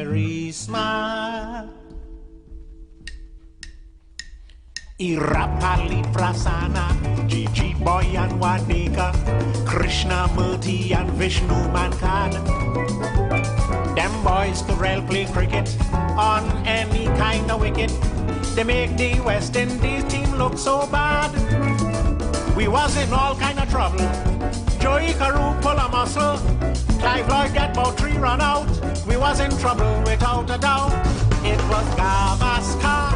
very smart. Irapali Prasana, Gigi Boy and Wadeka, Krishna Murthy and Vishnu Mankad. Them boys could well play cricket on any kind of wicket. They make the West Indies team look so bad. We was in all kind of trouble. Joey Carew pull a muscle, Clive Lloyd get about 3 run out. We was in trouble without a doubt. It was Gavaskar,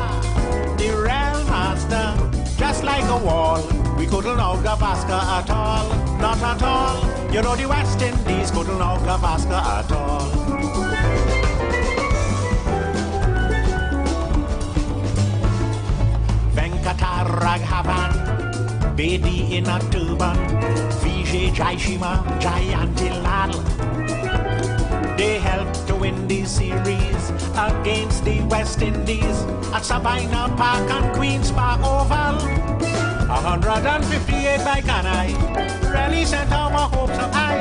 the real master, just like a wall. We couldn't out Gavaskar at all, not at all. You know the West Indies couldn't out Gavaskar at all. Venkataraghavan, Bedi in a turban, Vijay Jaishima, Jayantilal. They helped to win the series against the West Indies at Sabina Park and Queen's Park Oval. 158 by Kanai really sent our hopes up high.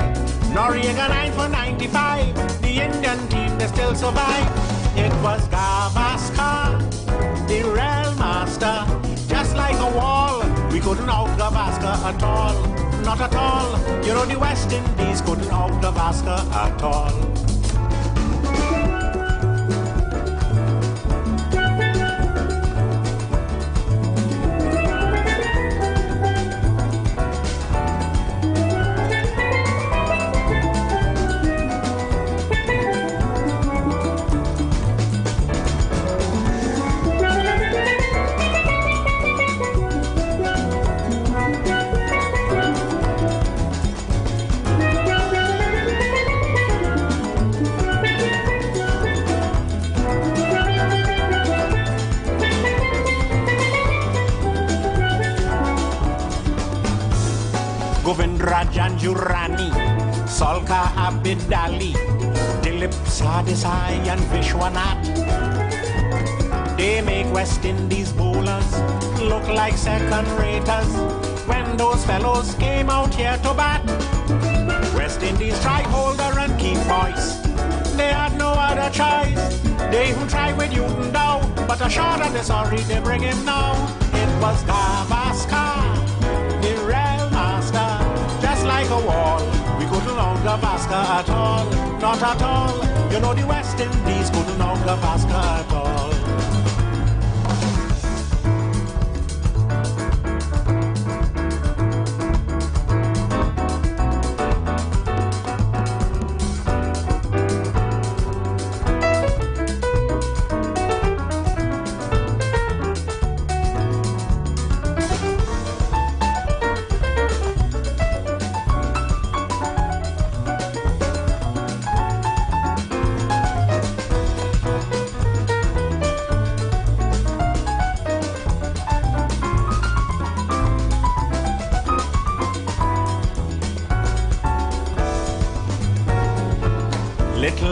Noriega 9 for 95, the Indian team they still survive. It was Gavaskar, the real master, just like a wall. We couldn't out Gavaskar at all, not at all. You know the West Indies couldn't out Gavaskar at all. Janjurani, Solka Abidali, Dilip Sadesai and Vishwanath. They make West Indies bowlers look like second raters when those fellows came out here to bat. West Indies tried holder and keep boys. They had no other choice. They even tried with Newton Dow, but a shot at the sorry they bring him now. It was Gavaskar, the real master, just like a wall. We couldn't out Gavaskar at all, not at all. You know the West Indies couldn't out Gavaskar at all.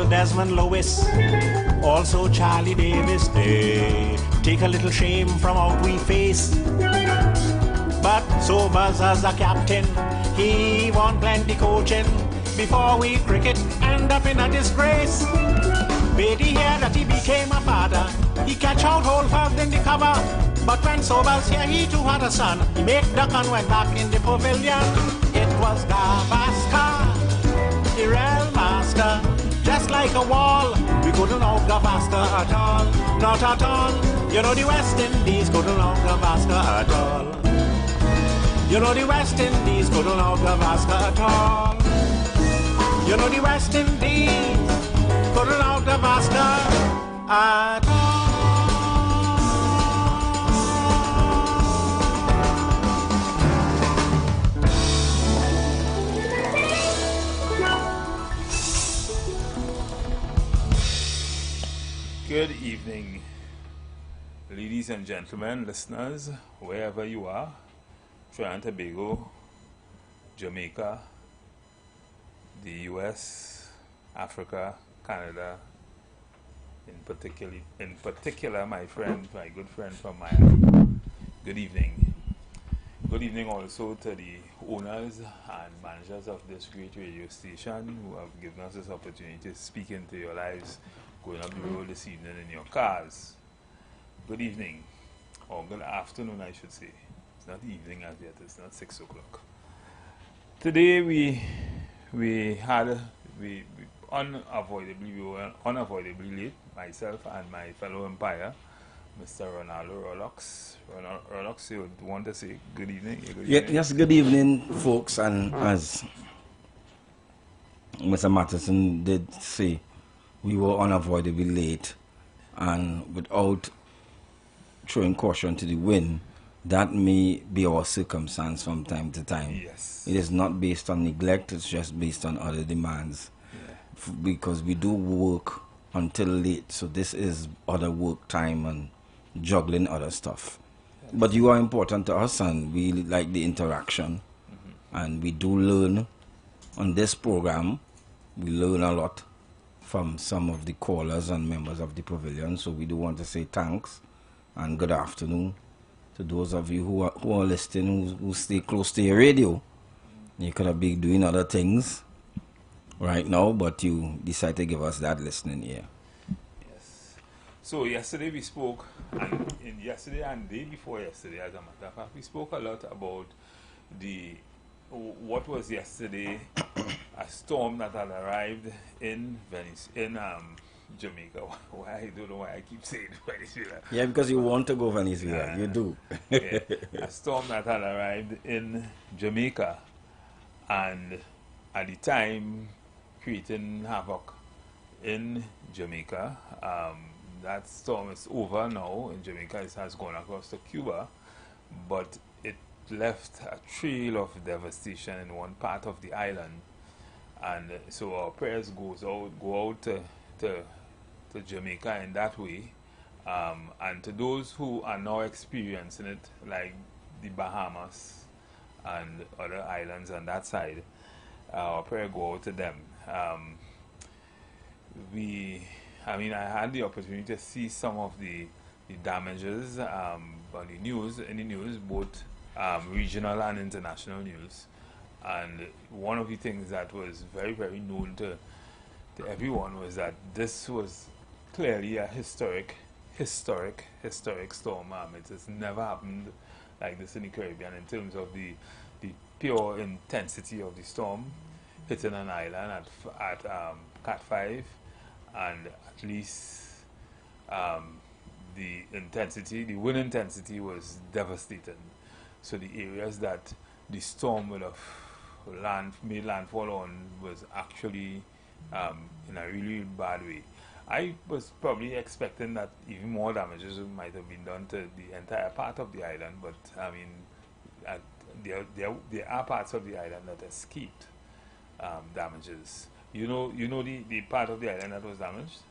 Desmond Lewis, also Charlie Davis, they take a little shame from out we face. But Sobers as a captain, he won plenty coaching before we cricket end up in a disgrace. Beatty here that he became a father, he catch out whole first in the cover. But when Sobers here, he too had a son, he make duck and went back in the pavilion. It was Gavaskar, the real master, just like a wall. We couldn't out Gavaskar at all, not at all. You know the West Indies couldn't out Gavaskar at all. You know the West Indies couldn't out Gavaskar at all. You know the West Indies couldn't out Gavaskar at all. Good evening, ladies and gentlemen, listeners, wherever you are, Trinidad and Tobago, Jamaica, the US, Africa, Canada, in particular, my good friend from Miami. Good evening. Good evening also to the owners and managers of this great radio station who have given us this opportunity to speak into your lives going up the road this evening in your cars. Good evening, or good afternoon, I should say. It's not evening as yet. It's not 6 o'clock. Today we were unavoidably late. Myself and my fellow umpire, Mr. Ronaldo Rolox. Rolox, you want to say good evening? Yes, good evening, folks. And as Mr. Matheson did say, we were unavoidably late, and without throwing caution to the wind, that may be our circumstance from time to time. Yes. It is not based on neglect, it's just based on other demands. Yeah. Because we do work until late, so this is other work time and juggling other stuff. Yes. But you are important to us, and we like the interaction. And we do learn on this program. We learn a lot from some of the callers and members of the pavilion, so we do want to say thanks and good afternoon to those of you who are listening, who stay close to your radio. You could have been doing other things right now, but you decide to give us that listening ear. Yes. So yesterday we spoke, and yesterday and day before yesterday, as a matter of fact, we spoke a lot about what was yesterday a storm that had arrived in Jamaica. Why? I don't know why I keep saying Venezuela. Yeah, because you want to go Venezuela. You do. Yeah, a storm that had arrived in Jamaica, and at the time creating havoc in Jamaica. That storm is over now in Jamaica. It has gone across to Cuba, but it left a trail of devastation in one part of the island. And so our prayers go out to Jamaica in that way, and to those who are now experiencing it, like the Bahamas and other islands on that side, our prayer go out to them. I had the opportunity to see some of the damages on in the news, both regional and international news. And one of the things that was very, very known to everyone was that this was clearly a historic storm. It has never happened like this in the Caribbean in terms of the pure intensity of the storm hitting an island at Cat 5, and at least the wind intensity was devastating. So the areas that the storm would have made landfall on was actually in a really bad way. I was probably expecting that even more damages might have been done to the entire part of the island, but I mean, there are parts of the island that escaped damages. You know the part of the island that was damaged?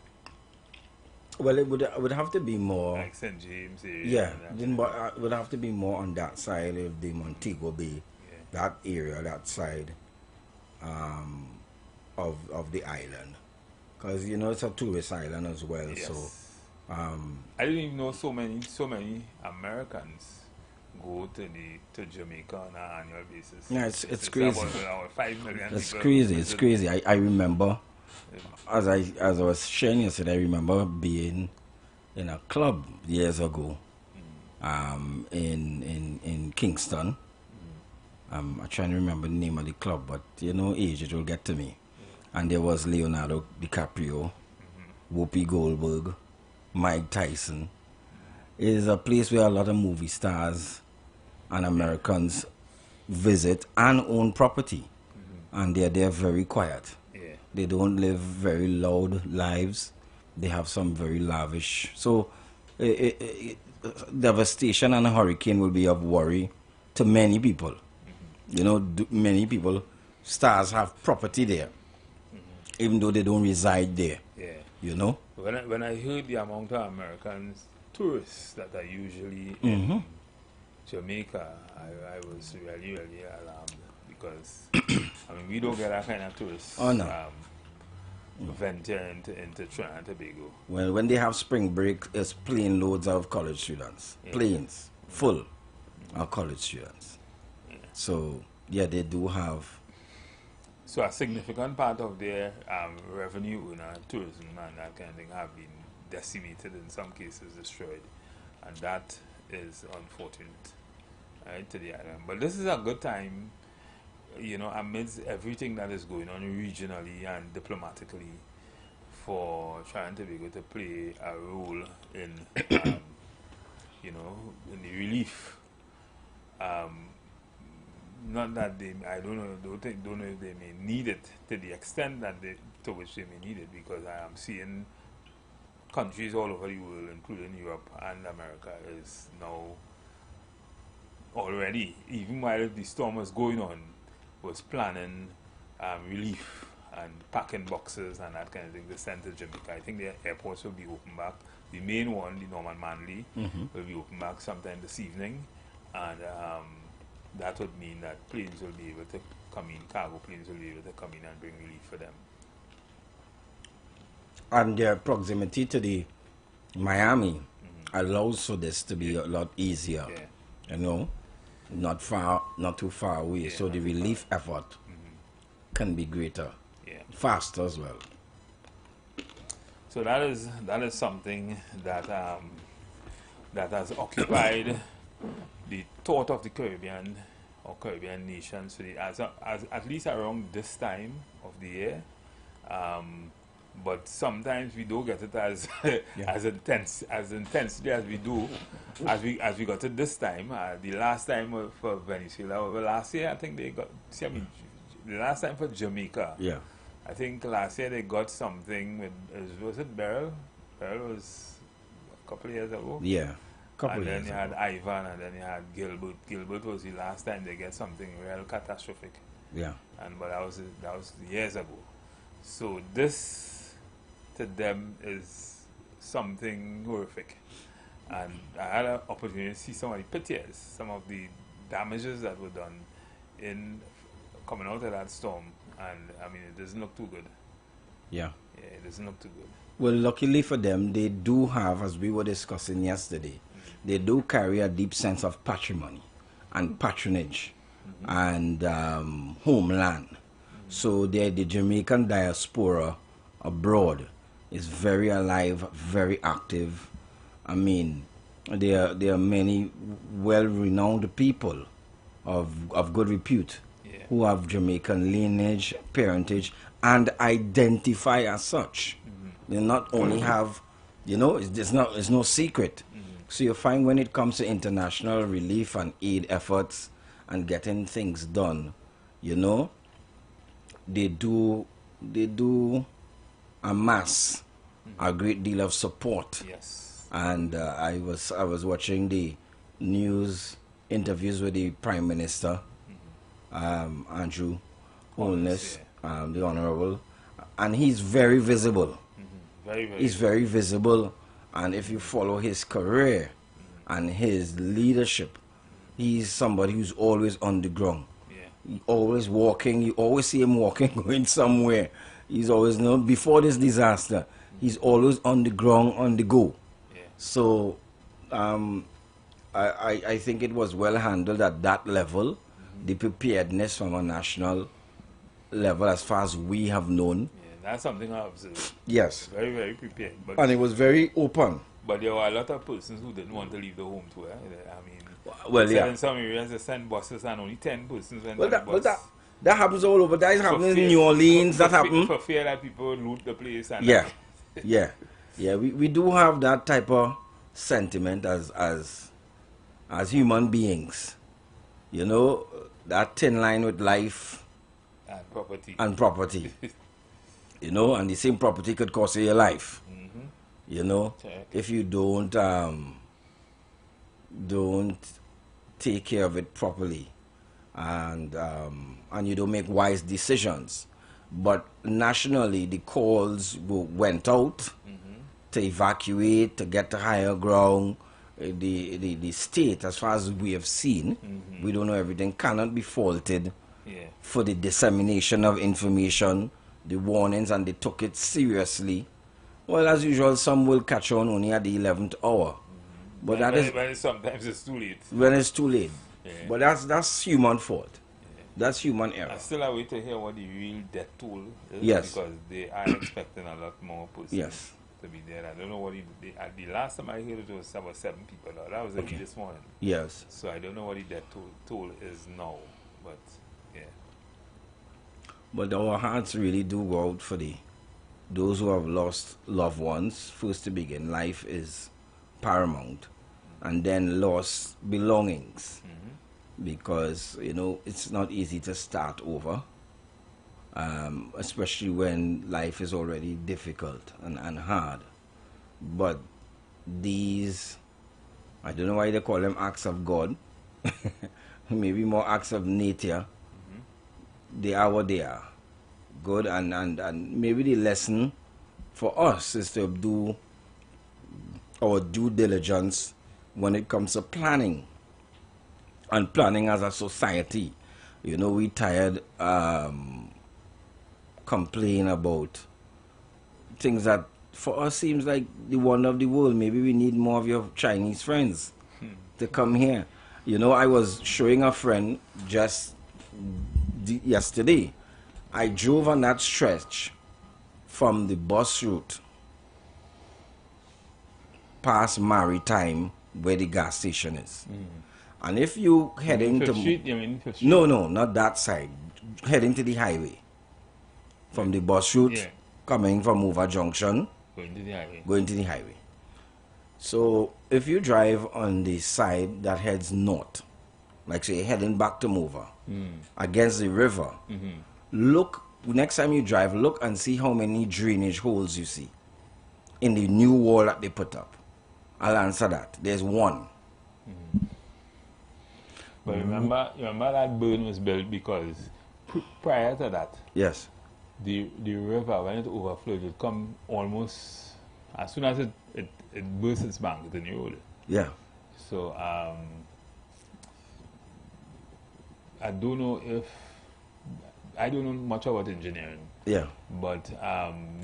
Well, it would have to be more like St. James area. Yeah, it would have to be more on that side of the Montego Bay, that area, that side of the island, because it's a tourist island as well. Yes. So I didn't even know so many Americans go to Jamaica on an annual basis. Yeah, it's crazy. About 5 million. It's crazy. It's crazy. I remember, as I was sharing yesterday, I remember being in a club years ago, in Kingston. I'm trying to remember the name of the club, but age, it will get to me. And there was Leonardo DiCaprio, Whoopi Goldberg, Mike Tyson. It is a place where a lot of movie stars and Americans visit and own property. And they're very quiet. Yeah. They don't live very loud lives. They have some very lavish. So devastation and a hurricane will be of worry to many people. Many people, stars have property there, even though they don't reside there. Yeah. When I heard the amount of Americans, tourists that are usually in Jamaica, I was really, really alarmed, because we don't get that kind of tourists. Oh, no. Venture into Trinidad and Tobago. Well, when they have spring break, it's plane loads of college students. Yeah. Planes full of college students. Yeah. So, yeah, they do have So a significant part of their revenue tourism and that kind of thing have been decimated, in some cases destroyed, and that is unfortunate, right, to the island. But this is a good time, amidst everything that is going on regionally and diplomatically, for trying to be able to play a role in, in the relief. Not that they, I don't know if they may need it to the extent to which they may need it, because I am seeing countries all over the world, including Europe and America, is now already, even while the storm was going on, was planning relief and packing boxes and that kind of thing to send to Jamaica. I think the airports will be open back. The main one, the Norman Manley, will be open back sometime this evening, and that would mean that planes will be able to come in, cargo planes will be able to come in and bring relief for them. And their proximity to the Miami allows for this to be a lot easier, not too far away, so the relief effort can be greater, faster as well. So that is something that that has occupied the thought of the Caribbean or Caribbean nations as at least around this time of the year. But sometimes we don't get it as intensely as we do as we got it this time. The last time for Venezuela, last year I think they got. The last time for Jamaica. Yeah. I think last year they got something with, was it Beryl? Beryl was a couple of years ago. Yeah. And then you had Ivan, and then you had Gilbert. Gilbert was the last time they get something real catastrophic. Yeah. But that was years ago. So this to them is something horrific. And I had an opportunity to see some of the pictures, some of the damages that were done in coming out of that storm, and I mean, it doesn't look too good. Yeah. Yeah, it doesn't look too good. Well, luckily for them, they do have, as we were discussing yesterday, they do carry a deep sense of patrimony and patronage and homeland. So the Jamaican diaspora abroad is very alive, very active. I mean, there are many well-renowned people of good repute who have Jamaican lineage, parentage, and identify as such. They not only have, it's no secret. So you find when it comes to international relief and aid efforts and getting things done, they do amass a great deal of support. Yes. And I was watching the news interviews with the Prime Minister, Andrew Holness, the Honorable, and he's very visible. He's very visible, and if you follow his career and his leadership, he's somebody who's always on the ground. He always walking. You always see him walking, going somewhere. He's always, before this disaster, he's always on the ground, on the go. So I think it was well handled at that level. The preparedness from a national level, as far as we have known. That's something I observed. Yes. Very, very prepared. And it was very open. But there were a lot of persons who didn't want to leave the home too. I mean, in some areas they send buses and only 10 persons went on the bus. That happens all over. That is happening in New Orleans. That happened. For fear that people loot the place. And we do have that type of sentiment as human beings. That thin line with life and property. And the same property could cost you your life. If you don't take care of it properly, and you don't make wise decisions. But nationally, the calls went out to evacuate, to get to higher ground. The state, as far as we have seen, we don't know everything, cannot be faulted for the dissemination of information, the warnings, and they took it seriously. Well, as usual, some will catch on only at the 11th hour. But when sometimes it's too late. When it's too late. But that's human fault. That's human error. I still wait to hear what the real death toll is. Yes. Because they are expecting a lot more persons Yes. to be dead. I don't know what the last time I heard it was about 7 people. That was Okay. this morning. Yes. So I don't know what the death toll is now. But yeah. But our hearts really do go out for those who have lost loved ones. First to begin, life is paramount, and then lost belongings, because you know it's not easy to start over, especially when life is already difficult and hard. But these, I don't know why they call them acts of God, maybe more acts of nature. They are what they are. Good, and maybe the lesson for us is to do our due diligence when it comes to planning, and planning as a society. You know, we tired complain about things that for us seems like the wonder of the world. Maybe we need more of your Chinese friends to come here. You know, I was showing a friend just yesterday. I drove on that stretch from the bus route past Maritime, where the gas station is. And if you heading to... Street, you mean Fifth Street? No, not that side. Heading to the highway. From the bus route, Yeah. coming from Hoover Junction, Going to the highway. going to the highway. So if you drive on the side that heads north, like say heading back to Hoover, against the river, look, next time you drive, look and see how many drainage holes you see in the new wall that they put up. I'll answer that. There's one. But remember that burn was built because prior to that, Yes. the river, when it overflowed, it come almost, as soon as it bursts its bank, it's a new road. Yeah. So I don't know much about engineering, Yeah. but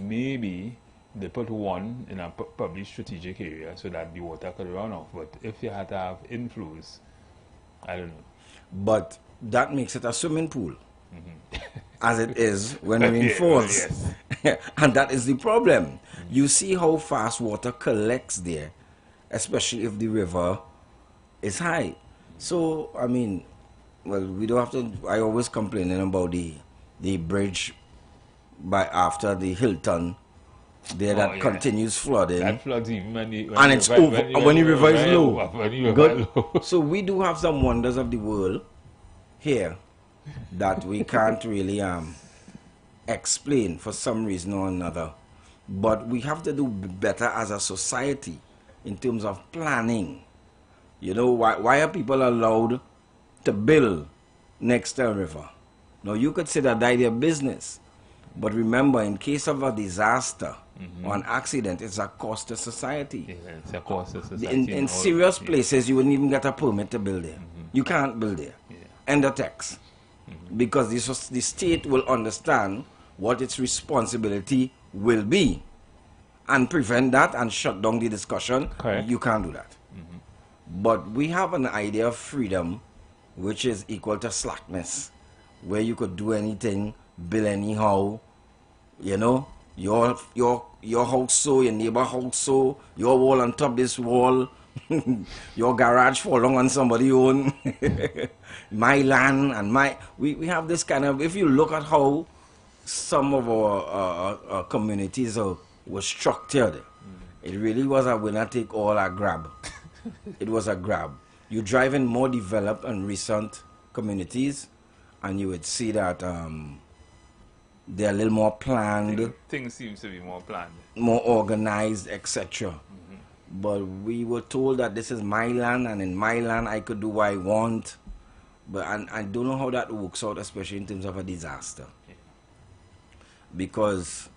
maybe they put one in a probably strategic area so that the water could run off. But if you had to have inflows, I don't know. But that makes it a swimming pool, as it is when rain Yeah, falls. yes. And that is the problem. You see how fast water collects there, especially if the river is high. So, I mean, well, we don't have to... I always complaining about the bridge by after the Hilton there that Oh, yeah. continues flooding. That floods even when And it's over when the river is low. When the river Good. is low. So we do have some wonders of the world here that we can't really explain for some reason or another. But we have to do better as a society in terms of planning. You know, why are people allowed to build next to a river? Now, you could say that that's their business. But remember, in case of a disaster or an accident, it's a cost to society. Yeah, it's a cost to society. In serious places, you wouldn't even get a permit to build there. You can't build there. Yeah. End of text. Because the state will understand what its responsibility will be and prevent that and shut down the discussion. Correct. You can't do that. But we have an idea of freedom which is equal to slackness, where you could do anything, build anyhow, you know, your house so, your neighbor house so, your wall on top this wall, your garage falling on somebody own, my land and my... We have this kind of... If you look at how some of our communities were structured, it really was a winner take all, a grab. It was a grab. You drive in more developed and recent communities, and you would see that they're a little more planned, Things seems to be more planned. more organized, etc. But we were told that this is my land, and in my land I could do what I want. But I don't know how that works out, especially in terms of a disaster. Yeah. Because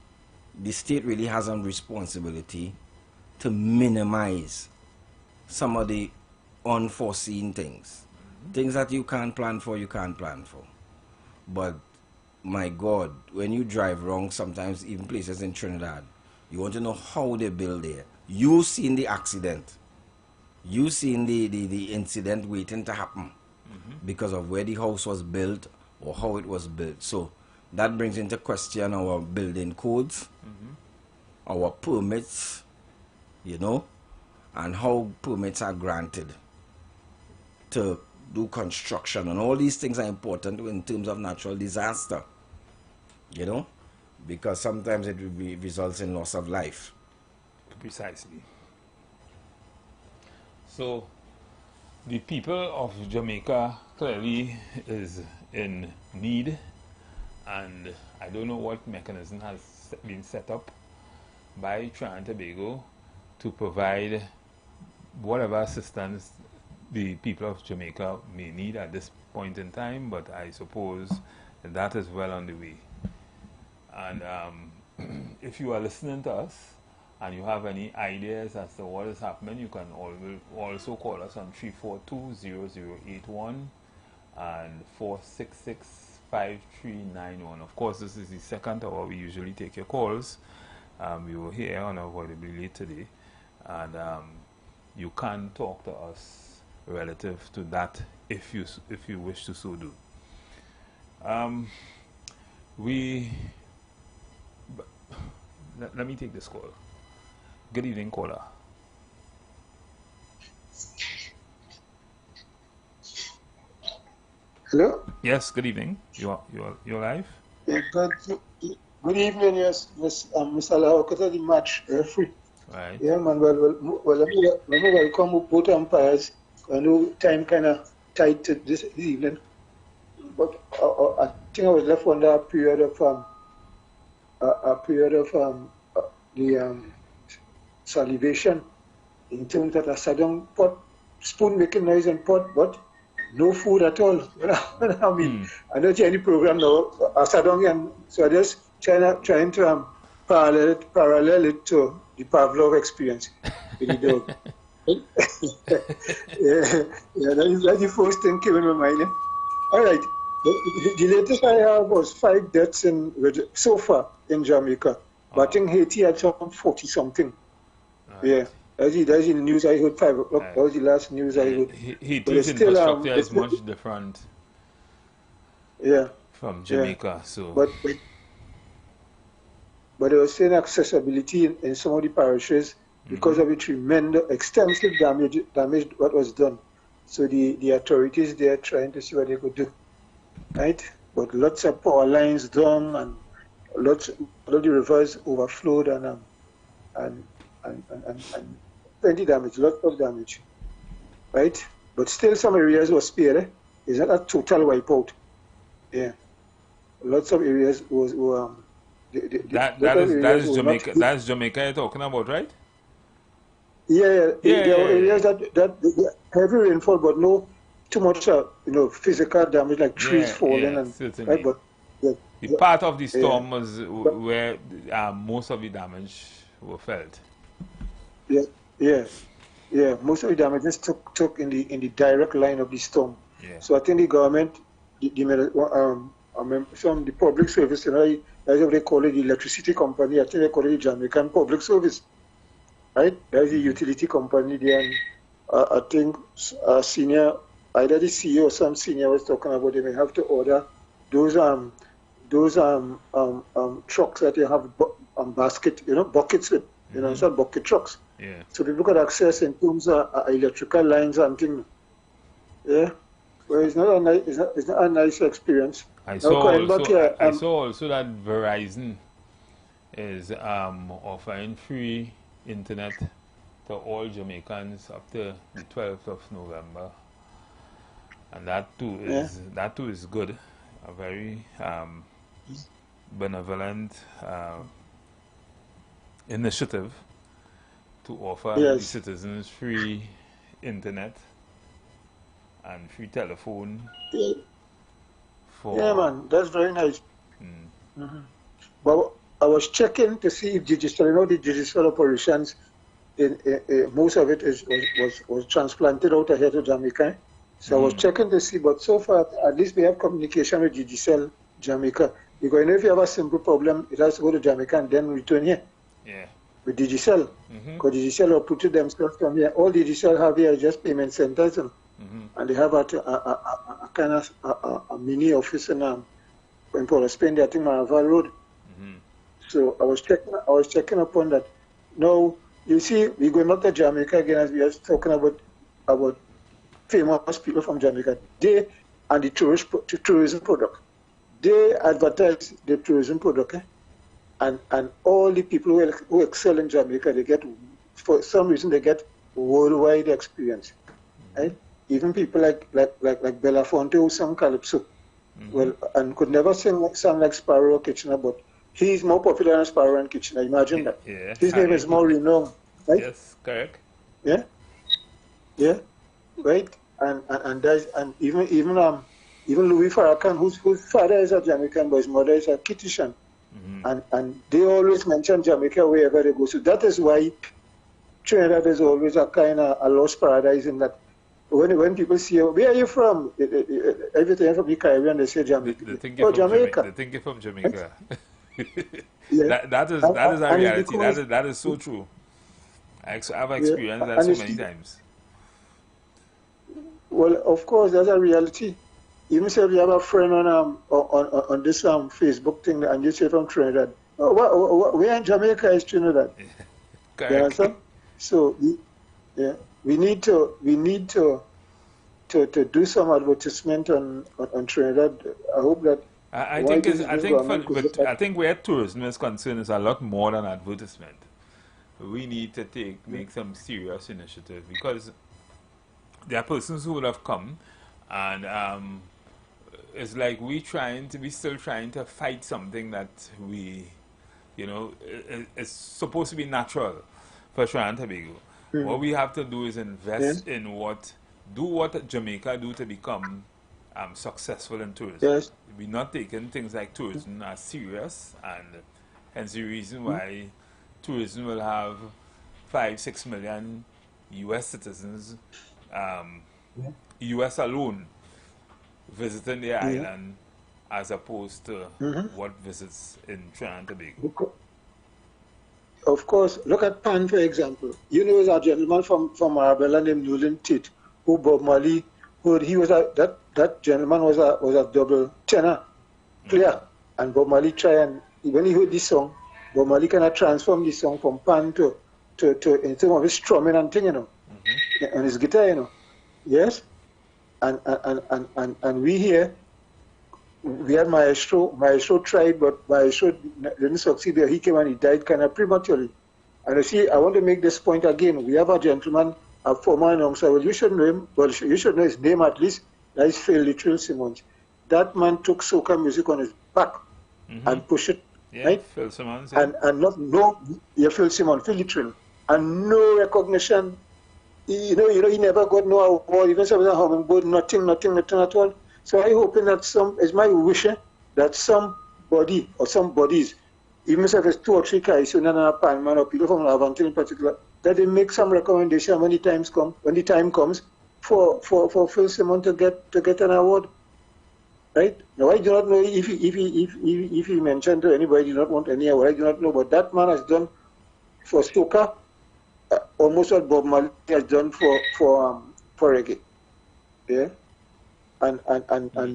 the state really has a responsibility to minimize some of the unforeseen things. Things that you can't plan for, you can't plan for. But my God, when you drive wrong, sometimes even places in Trinidad, you want to know how they build there. You seen the accident. You seen the incident waiting to happen because of where the house was built or how it was built. So that brings into question our building codes, our permits, you know, and how permits are granted to do construction. And all these things are important in terms of natural disaster, you know, because sometimes it results in loss of life. Precisely. So the people of Jamaica clearly is in need, and I don't know what mechanism has been set up by Trinidad and Tobago to provide whatever assistance the people of Jamaica may need at this point in time, but I suppose that is well on the way. And if you are listening to us and you have any ideas as to what is happening, you can also call us on 342-0081 and 466-5391. Of course, this is the second hour. We usually take your calls. We were here unavoidably late today, and you can talk to us relative to that if you wish to so do. Let me take this call. Good evening, caller. Hello? Yes, good evening. You're live? Yeah, good evening, yes, Mr. Laokota, the match referee. Right. Yeah, man, well, let me welcome both umpires. I know time kind of tight this evening, but I think I was left under a period of the salivation in terms that I sat down, pot, spoon making noise and pot, but no food at all. You know, I mean, I don't see any program now. I sat down and so I just trying to parallel it to the Pavlov experience with the dog. yeah, that's the first thing came in my mind. All right. The latest I have was 5 deaths so far in Jamaica. But I think Haiti had some 40 something. Right. Yeah. That's the news I heard 5 o'clock. That was the last news I heard. Haiti's infrastructure is much different from Jamaica. Yeah. So but they were saying accessibility in some of the parishes because of the tremendous extensive damage what was done. So the authorities there are trying to see what they could do. Right? But lots of power lines down and lots of the rivers overflowed and plenty damage, lots of damage. Right? But still some areas were spared. It's not a total wipeout. Yeah. Lots of areas were that is Jamaica. That's Jamaica you're talking about, right? Yeah. There were areas that heavy rainfall, but no too much, physical damage like trees falling and certainly. Right. But the part of the storm was where most of the damage were felt. Yeah. Most of the damages took in the direct line of the storm. Yeah. So I think the government, some the public service, that's what they call it, the electricity company. I think they call it the Jamaican Public Service, right? That's the utility company there. And I think senior, either the CEO or some senior was talking about they may have to order those trucks that you have basket, buckets with, it's not bucket trucks. Yeah. So people got access in terms of electrical lines and things. Yeah. Well, it's not a nice experience. I saw also that Verizon is offering free internet to all Jamaicans up to the 12th of November, and that too is good. A very benevolent initiative to offer the citizens free internet and free telephone. Man, that's very nice. But I was checking to see if the digital operations, most of it was transplanted out ahead of Jamaica. So I was checking to see, but so far, at least we have communication with Digicel Jamaica. Because if you have a simple problem, it has to go to Jamaica and then return here. Yeah. With Digicel. Because Digicel have put it themselves from here. All Digicel have here is just payment centers. And they have a kind of a mini office in Port of Spain, I think Maraval Road. So I was checking upon that. Now you see, we going back to Jamaica again, as we are talking about famous people from Jamaica. They and the tourism product. They advertise the tourism product, and all the people who excel in Jamaica, they get, for some reason, they get worldwide experience. Right? Even people like Belafonte who sang Calypso, well, and could never sing like Sparrow or Kitchener, but he's more popular than Sparrow and Kitchener. Imagine that. Yeah. His name is more renowned, right? Yes, correct. Yeah, yeah, right. And even Louis Farrakhan, whose father is a Jamaican, but his mother is a Kittitian, and they always mention Jamaica wherever they go. So that is why Trinidad is always a kind of a lost paradise in that. When people see, where are you from? Everything from the Caribbean, they say Jamaica. They think you're from Jamaica. They think you're from Jamaica. Yeah. that is a reality. That is so true. I've experienced that so many times. Well, of course, that's a reality. Even if you have a friend on this Facebook thing, and you say from Trinidad, where in Jamaica is Trinidad? Correct. You understand? So, yeah. We need to do some advertisement on Trinidad. I hope that. I think where tourism is concerned is a lot more than advertisement. We need to make some serious initiative, because there are persons who would have come, and it's like we still trying to fight something that it's supposed to be natural for Trinidad and Tobago. What we have to do is invest in what Jamaica do to become successful in tourism. Yes. We're not taking things like tourism as serious, and hence the reason why tourism will have 5-6 million U.S. citizens, U.S. alone, visiting the island, as opposed to what visits in Trinidad and Tobago. Of course, look at Pan, for example. You know, there's a gentleman from Arabella named Nolan Tate, who Bob Marley, that gentleman was a double tenor player, and Bob Marley when he heard this song, Bob Marley kind of transformed this song from Pan to in terms of his strumming and thing, and his guitar, yes, and we here. We had Maestro tried, but Maestro didn't succeed there. He came and he died kind of prematurely. And you see, I want to make this point again. We have a gentleman, a former announcer. Well, you should know him. Well, you should know his name at least. That is Phil Littrell Simmons. That man took soca music on his back and pushed it. Yeah, right? Phil Simmons. Yeah. Phil Simmons, Phil Littrell. And no recognition. He never got no award. Even if it was a hummingbird, nothing at all. So I hoping that it's my wish that somebody or some bodies, even if it's 2 or 3 guys, Panman or people from Lavantin in particular, that they make some recommendation when the time comes for Phil Simon to get an award. Right? Now I do not know if he mentioned to anybody he did not want any award. I do not know, but that man has done for soca almost what Bob Marley has done for reggae. Yeah. And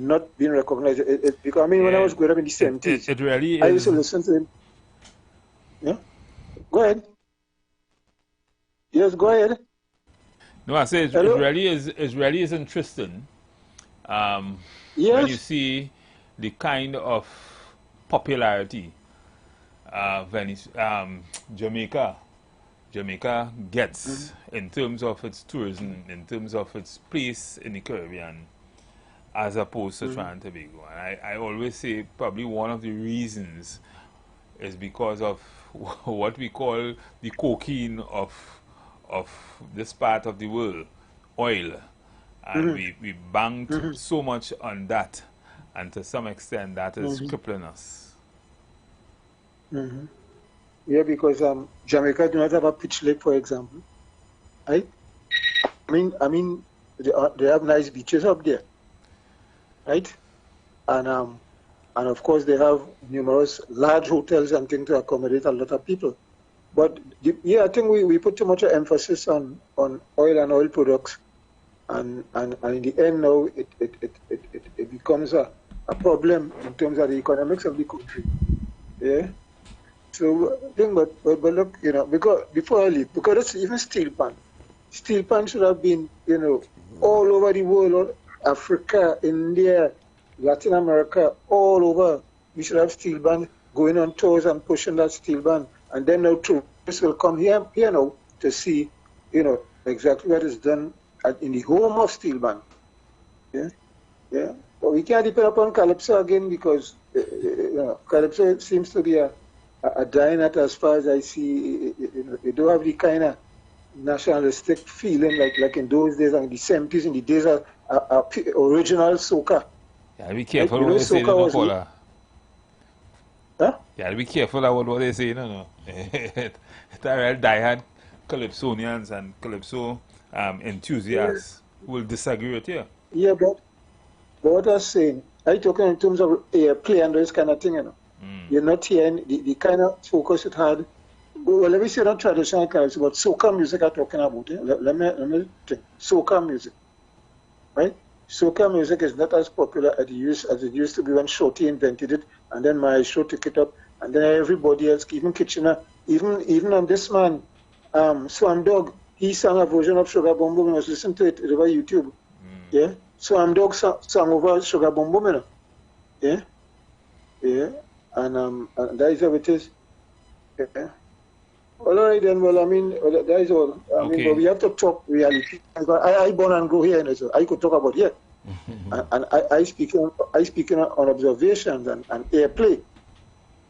not being recognized. Because when I was growing up in the 70s, it really is. I used to listen to him. Yeah? Go ahead. Yes, go ahead. No, I say it really is interesting. When you see the kind of popularity Jamaica gets in terms of its tourism, in terms of its place in the Caribbean, as opposed to Trinidad and Tobago. And I always say probably one of the reasons is because of what we call the cocaine of this part of the world, oil. And we banked so much on that, and to some extent that is crippling us. Yeah, because Jamaica do not have a pitch lake, for example. Right? I mean, they have nice beaches up there. Right, and of course they have numerous large hotels and things to accommodate a lot of people. But I think we put too much emphasis on oil and oil products, and in the end now it becomes a problem in terms of the economics of the country. Yeah. So but look, you know, because before I leave, because it's even steel pan should have been, you know, all over the world, Africa, India, Latin America, all over. We should have steel band going on tours and pushing that steel band, and then now tourists will come here now to see, you know, exactly what is done in the home of steel band. Yeah, yeah. But we can't depend upon Calypso again because you know, Calypso seems to be a dying at, as far as I see. You know, they don't have the kind of nationalistic feeling like in those days, and in the 70s, in the days of original soca. Yeah, be careful like, what they say, no, Paula. Huh? Yeah, be careful about what they say, no. It's a real diehard Calypsonians and Calypso enthusiasts will disagree with you. Yeah, but what I was saying, I talking in terms of play and those kind of thing, you know. You're not hearing the kind of focus it had. Well, let me say not traditional Calypso, but soca music I'm talking about. Eh? Let me think. Soca music, right? Soca music is not as popular as it used to be when Shorty invented it, and then Maestro took it up, and then everybody else, even Kitchener, even on this man, Swam Dog, he sang a version of Sugar Boom Boom. I was listening to it over YouTube. Yeah, Swam Dog sang over Sugar Boom Boom, you know? Yeah, yeah, and that is how it is. Yeah. Well, all right then. Well, I mean, that is all. I mean, but we have to talk reality. I born and grow here, you know, so I could talk about here, and I speak on observations and airplay.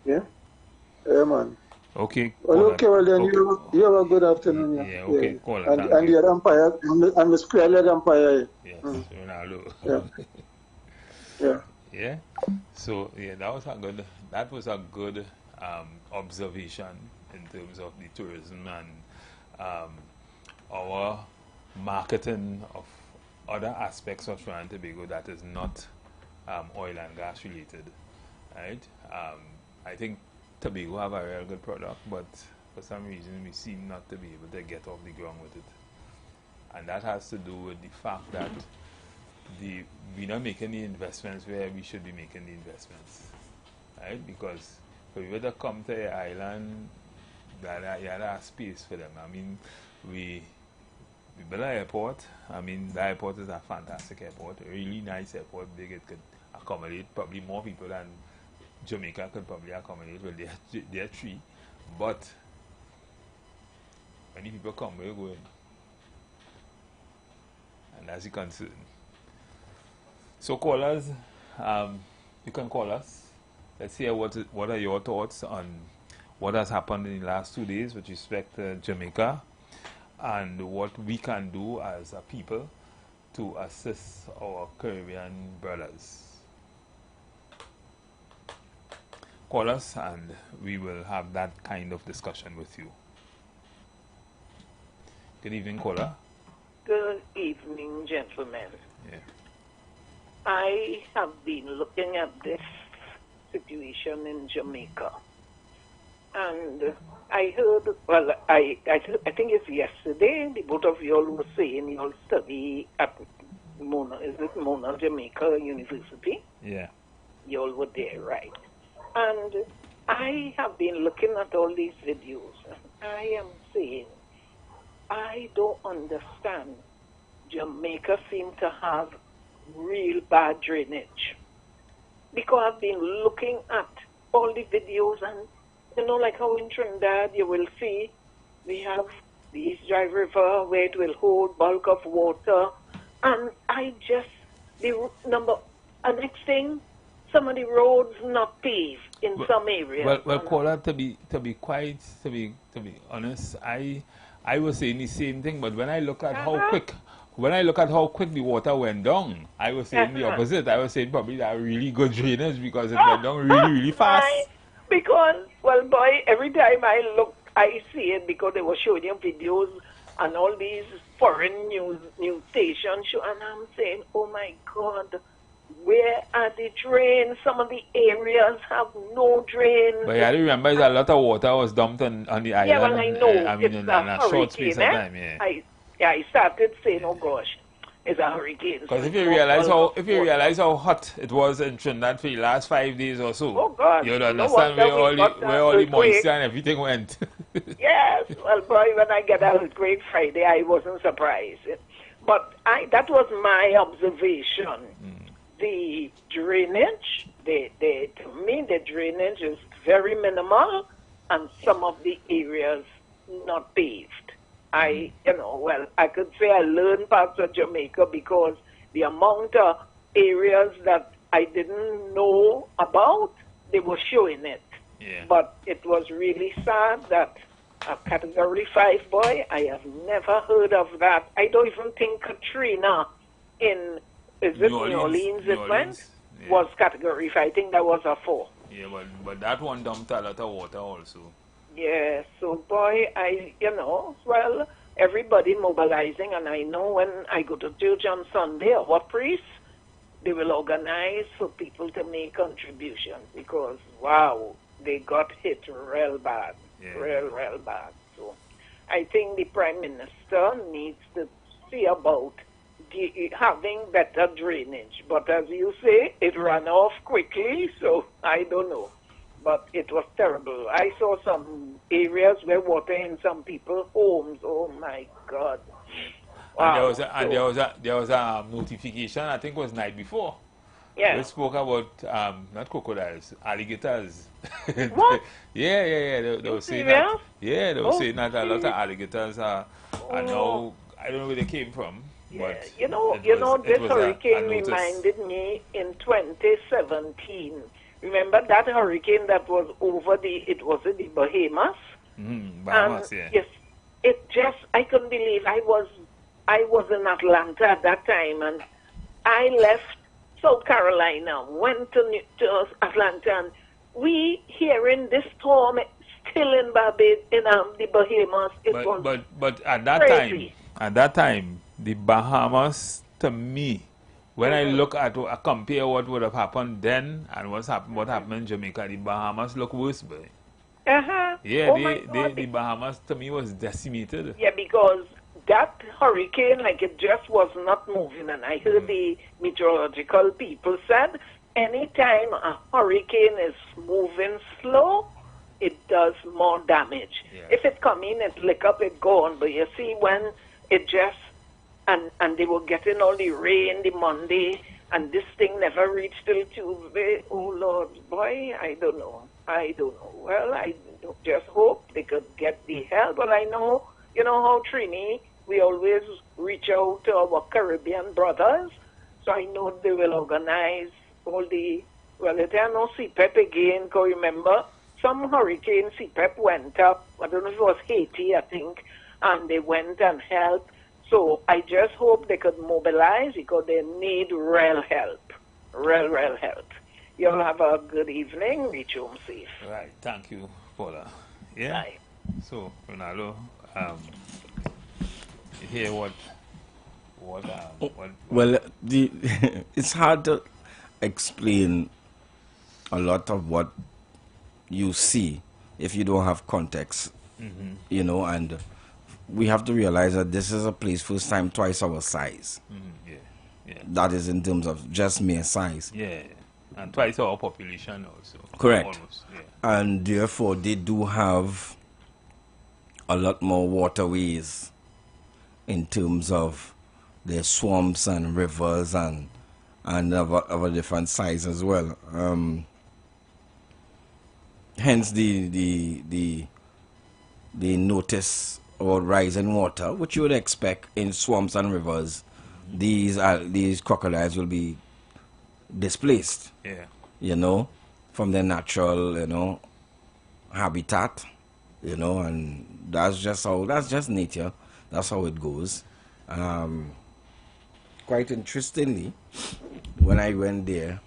Yeah, yeah, man. Okay. Well, okay. Well, then you have a good afternoon. Yeah. Yeah. Okay. Cool. And the umpire and the square-leg umpire. Yes. Ronaldo. Yeah. Yeah. Yeah. So yeah, that was a good observation in terms of the tourism and our marketing of other aspects of Trinidad and Tobago that is not oil and gas related, right? I think Tobago have a real good product, but for some reason we seem not to be able to get off the ground with it, and that has to do with the fact that we're not making the investments where we should be making the investments, right? Because if we were to come to the island, you had a space for them. I mean, we built an airport. I mean, the airport is a fantastic airport, a really nice airport, big. It could accommodate probably more people than Jamaica could probably accommodate. Well, they're three, but many people come, where you going? And that's the concern. So call us. You can call us. Let's hear what are your thoughts on what has happened in the last 2 days with respect to Jamaica, and what we can do as a people to assist our Caribbean brothers. Call us and we will have that kind of discussion with you. Good evening, caller. Good evening, gentlemen. Yeah. I have been looking at this situation in Jamaica. And I heard, well, I think it's yesterday, the both of you all were saying you all study at Mona, is it Mona Jamaica University? Yeah. You all were there, right? And I have been looking at all these videos, and I am saying, I don't understand. Jamaica seems to have real bad drainage. Because I've been looking at all the videos, and you know, like how in Trinidad you will see we have the East Drive River where it will hold bulk of water, and next thing, some of the roads not paved in some areas. Well, caller, to be honest, I was saying the same thing, but when I look at how quick the water went down, I was saying the opposite. I was saying probably that really good drainage because it went down really fast. Because, well, boy, every time I look, I see it because they were showing you videos and all these foreign news stations, and I'm saying, oh my God, where are the drains? Some of the areas have no drains. But you have to remember that a lot of water was dumped on the island. Yeah, well, I know. I mean, in a short space of time, I started saying, oh gosh. It's a hurricane. Because if you realize how hot it was in Trinidad for the last 5 days or so, oh God, you'd understand where all the moisture and everything went. Yes, well, boy, when I get an earthquake Friday, I wasn't surprised. But that was my observation. The drainage, to me, the drainage is very minimal, and some of the areas not paved. I could say I learned parts of Jamaica because the amount of areas that I didn't know about, they were showing it. Yeah. But it was really sad that a Category 5 boy, I have never heard of that. I don't even think Katrina in New Orleans it went, was Category 5. I think that was a 4. Yeah, but that one dumped a lot of water also. Yeah, so boy, well, everybody mobilizing, and I know when I go to church on Sunday, our priests, they will organize for people to make contributions because, wow, they got hit real bad, real bad. So I think the Prime Minister needs to see about having better drainage. But as you say, it ran off quickly, so I don't know. But it was terrible. I saw some areas where water in some people's homes. Oh my God! Wow. And there was a notification. I think it was night before. Yeah. We spoke about not crocodiles, alligators. What? Yeah. They were saying that. Yeah, they were saying that a lot of alligators are now. I don't know where they came from. Yeah. But this hurricane reminded me in 2017. Remember that hurricane that was over the Bahamas? Bahamas, yeah. Yes, I couldn't believe I was in Atlanta at that time, and I left South Carolina, went to Atlanta, and we hearing this storm still in the Bahamas. But at that time, the Bahamas, to me, when I look at compare what would have happened then and what happened in Jamaica, the Bahamas look worse, boy. Yeah, the Bahamas to me was decimated. Yeah, because that hurricane, it just was not moving, and I heard the meteorological people said anytime a hurricane is moving slow, it does more damage. Yeah. If it come in, it lick up, it gone. But you see, when it just and they were getting all the rain the Monday, and this thing never reached till Tuesday. Oh, Lord, boy, I don't know. Well, I just hope they could get the help. But I know, how Trini, we always reach out to our Caribbean brothers. So I know they will organize all the, if there are no CPEP again, because remember, some hurricane CPEP went up. I don't know if it was Haiti, I think, and they went and helped. So I just hope they could mobilize because they need real help. Real help. You'll have a good evening. Reach home safe. Right. Thank you, Paula. Yeah. Bye. So, Ronaldo, you hear what well, it's hard to explain a lot of what you see if you don't have context, and we have to realize that this is a place first time twice our size. Yeah. That is in terms of just mere size. Yeah, and twice our population also. Correct. Almost, yeah. And therefore they do have a lot more waterways in terms of their swamps and rivers and of a different size as well. Hence the notice or rise in water, which you would expect in swamps and rivers. These crocodiles will be displaced. Yeah. From their natural, habitat. And that's just nature. That's how it goes. Quite interestingly, when I went there,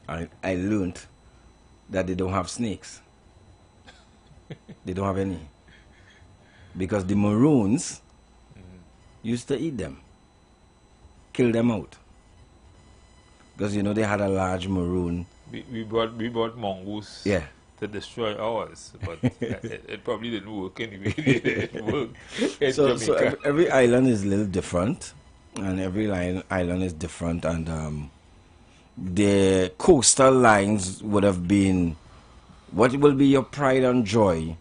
I learned that they don't have snakes. They don't have any. Because the maroons used to eat them. Kill them out. Because, they had a large maroon. We brought mongoose to destroy ours, but it probably didn't work anyway. It worked in so Jamaica. every island is a little different. and every island is different, and the coastal lines would have been, what will be your pride and joy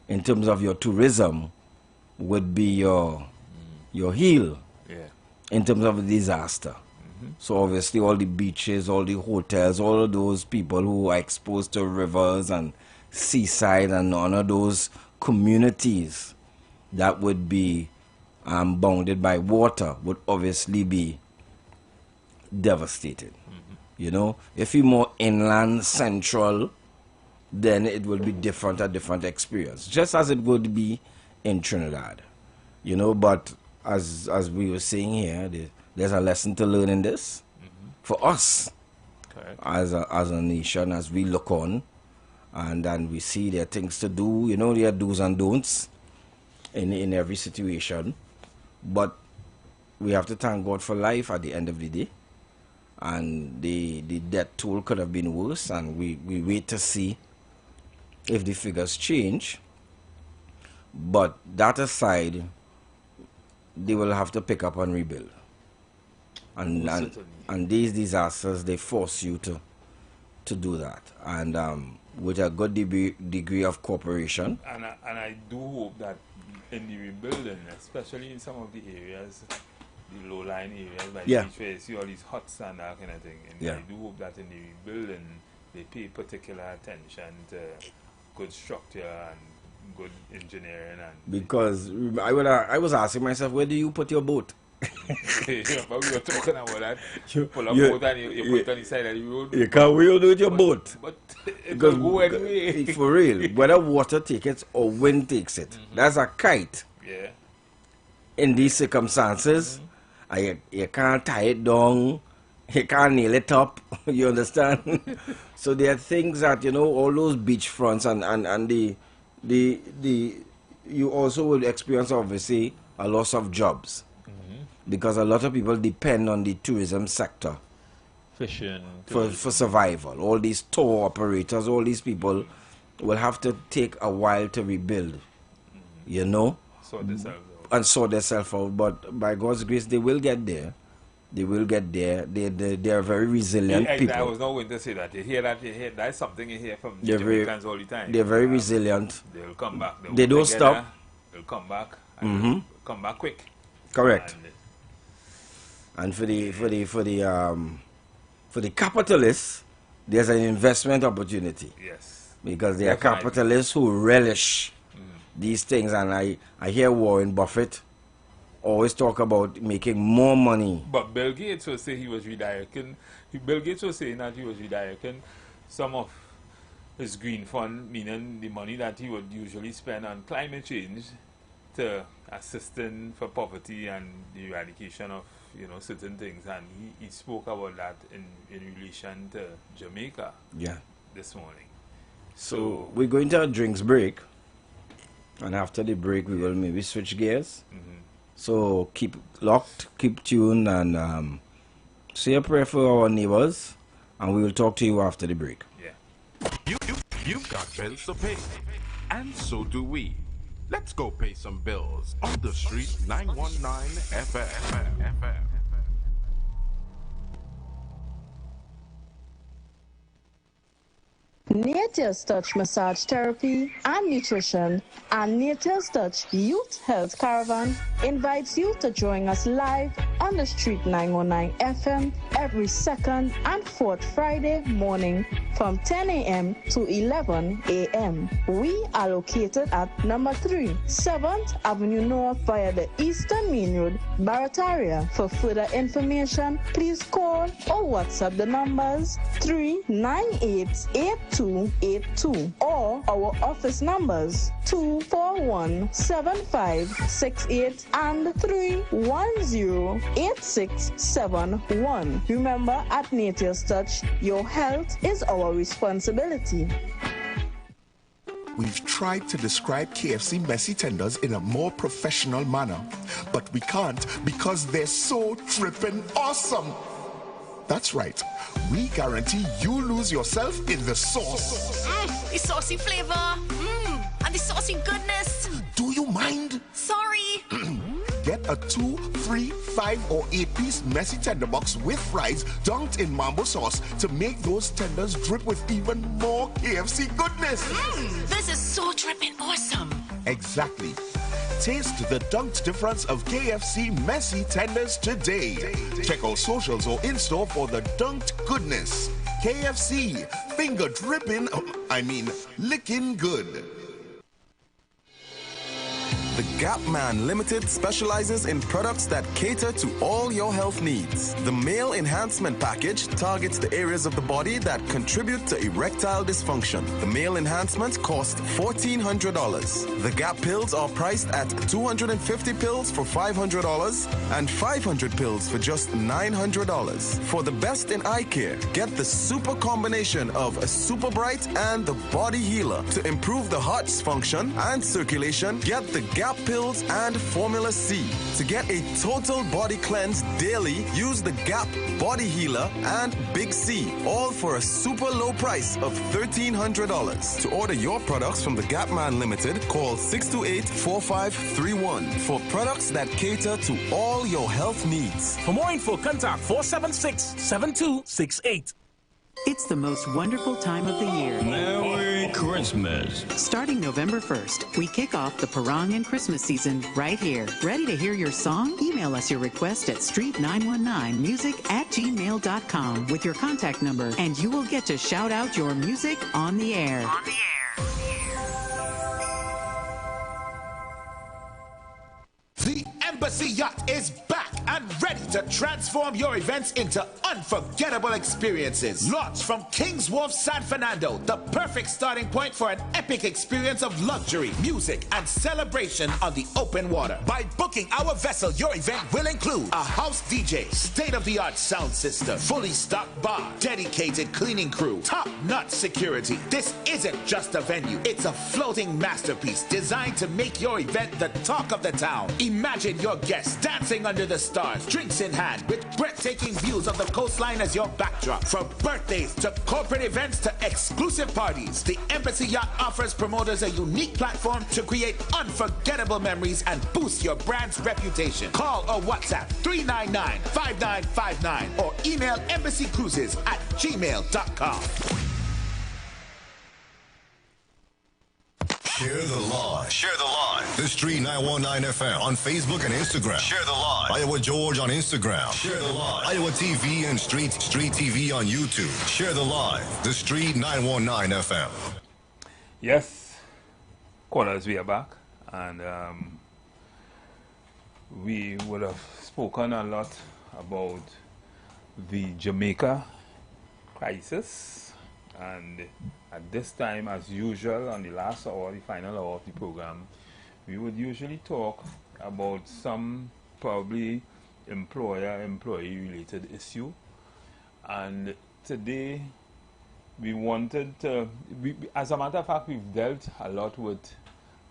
in terms of your tourism would be your heel in terms of a disaster. So obviously all the beaches, all the hotels, all of those people who are exposed to rivers and seaside and none of those communities that would be bounded by water would obviously be devastated. You know, if you're more inland central, then it will be different, a different experience, just as it would be in Trinidad. You know, but as we were saying here, there's a lesson to learn in this for us as a nation, as we look on and we see there are things to do. You know, there are do's and don'ts in every situation, but we have to thank God for life at the end of the day. And the death toll could have been worse, and we wait to see if the figures change. But that aside, they will have to pick up and rebuild. And these disasters, they force you to do that, and with a good degree of cooperation. And I do hope that in the rebuilding, especially in some of the areas, the low-lying areas by the beach where you see all these huts and that kind of thing, and I do hope that in the rebuilding they pay particular attention to good structure and good engineering. And because I was asking myself, where do you put your boat? But we were talking about that. You pull a boat and you put it on the side of the road. You can't wheel with your boat. But it will go anyway. For real, whether water takes it or wind takes it. That's a kite. Yeah. In these circumstances, you can't tie it down. You can't nail it up. You understand? So there are things that, you know, all those beach fronts and you also will experience, obviously, a loss of jobs. Because a lot of people depend on the tourism sector. Fishing. For survival. All these tour operators, all these people will have to take a while to rebuild. You know? Sort themselves out. And sort themselves out. But by God's grace, they will get there. They will get there. They are very resilient people. I was not going to say that. You hear that? That's something you hear from Jamaicans all the time. They're very resilient. They will come back. They don't stop. They'll come back. And come back quick. Correct. And for the capitalists, there's an investment opportunity. Yes. Because there are capitalists who relish these things, and I hear Warren Buffett always talk about making more money. But Bill Gates will say he was redirecting. Bill Gates was saying that he was redirecting some of his green fund, meaning the money that he would usually spend on climate change, to assisting for poverty and the eradication of, you know, certain things. And he spoke about that in relation to Jamaica this morning. So we're going to a drinks break, and after the break we will maybe switch gears. So keep locked, keep tuned, and say a prayer for our neighbors, and we will talk to you after the break. You've got bills to pay, and so do we. Let's go pay some bills on the street. 919 FM. Nature's Touch Massage Therapy and Nutrition and Nature's Touch Youth Health Caravan invites you to join us live on the street 919 FM every second and fourth Friday morning from 10 a.m. to 11 a.m. We are located at number 3, 7th Avenue North via the Eastern Main Road, Barataria. For further information, please call or WhatsApp the numbers 398-8282 or our office numbers 241-7568 and 310-8671. Remember, at Nature's Touch, your health is our responsibility. We've tried to describe KFC messy tenders in a more professional manner, but we can't because they're so trippin' awesome. That's right. We guarantee you lose yourself in the sauce. The saucy flavor. And the saucy goodness. Do you mind? Sorry. Get a 2 3, 5, or 8-piece messy tender box with fries dunked in mambo sauce to make those tenders drip with even more KFC goodness. This is so dripping awesome. Exactly. Taste the dunked difference of KFC messy tenders today. Check our socials or in-store for the dunked goodness. KFC, finger dripping, licking good. The Gap Man Limited specializes in products that cater to all your health needs. The Male Enhancement Package targets the areas of the body that contribute to erectile dysfunction. The Male Enhancement costs $1,400. The Gap pills are priced at 250 pills for $500 and 500 pills for just $900. For the best in eye care, get the super combination of a Super Bright and the Body Healer. To improve the heart's function and circulation, get the Gap pills and Formula C. To get a total body cleanse daily, use the Gap Body Healer and Big C, all for a super low price of $1,300. To order your products from the Gap Man Limited, call 628-4531 for products that cater to all your health needs. For more info, contact 476-7268. It's the most wonderful time of the year. Merry Christmas. Starting November 1st, we kick off the Parang and Christmas season right here. Ready to hear your song? Email us your request at street919music@gmail.com with your contact number, and you will get to shout out your music on the air. The Embassy Yacht is back and ready to transform your events into unforgettable experiences. Launched from King's Wharf, San Fernando, the perfect starting point for an epic experience of luxury, music, and celebration on the open water. By booking our vessel, your event will include a house DJ, state-of-the-art sound system, fully stocked bar, dedicated cleaning crew, top-notch security. This isn't just a venue, it's a floating masterpiece designed to make your event the talk of the town. Imagine your guests dancing under the stars, drinks in hand, with breathtaking views of the coastline as your backdrop. From birthdays to corporate events to exclusive parties, the Embassy Yacht offers promoters a unique platform to create unforgettable memories and boost your brand's reputation. Call or WhatsApp 399-5959 or email embassycruises@gmail.com. Share the live. Share the live. The Street 919 FM on Facebook and Instagram. Share the live. Iowa George on Instagram. Share the live. Iowa TV and Street TV on YouTube. Share the live. The Street 919 FM. Yes, callers, we are back, and we would have spoken a lot about the Jamaica crisis, and at this time, as usual, on the last hour, the final hour of the program, we would usually talk about some probably employer-employee related issue. And today, we wanted to, as a matter of fact, we've dealt a lot with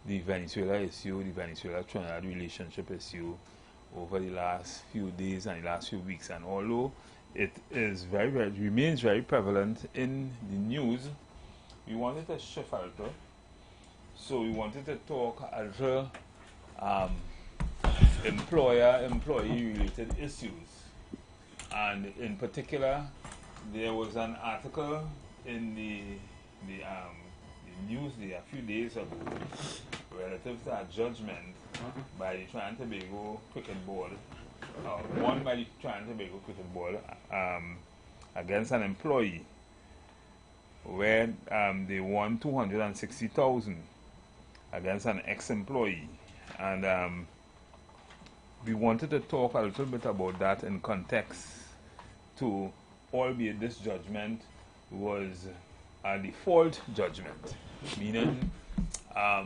the Venezuela issue, the Venezuela-Trinidad relationship issue over the last few days and the last few weeks. And although it is remains very prevalent in the news, we wanted to shift a little. So we wanted to talk a little employer-employee related issues. And in particular, there was an article in the news a few days ago relative to a judgment by the Trinidad and Tobago Cricket Board, won by the Trinidad and Tobago Cricket Board against an employee, where they won $260,000 against an ex-employee. And we wanted to talk a little bit about that in context to, albeit this judgment was a default judgment, meaning a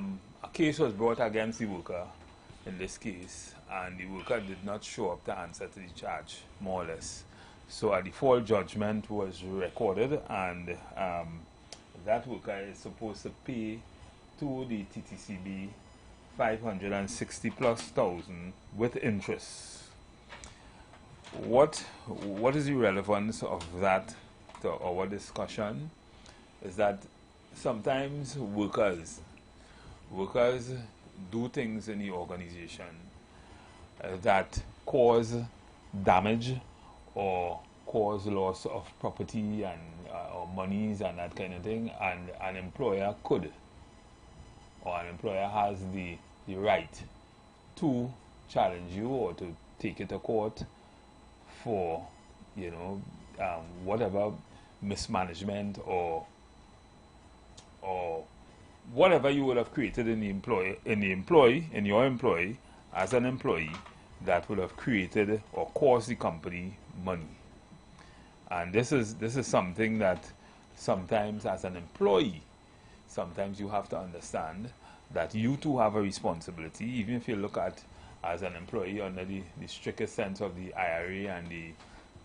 case was brought against the worker in this case, and the worker did not show up to answer to the charge, more or less. So a default judgment was recorded, and that worker is supposed to pay to the TTCB $560,000+ with interest. What is the relevance of that to our discussion is that sometimes workers do things in the organization, that cause damage or cause loss of property and or monies and that kind of thing, and an employer could, or an employer has the right to challenge you or to take it to court for, you know, whatever mismanagement or whatever you would have created in your employee as an employee that would have created or caused the company money. And this is something that sometimes as an employee, sometimes you have to understand that you too have a responsibility, even if you look at as an employee under the strictest sense of the IRA and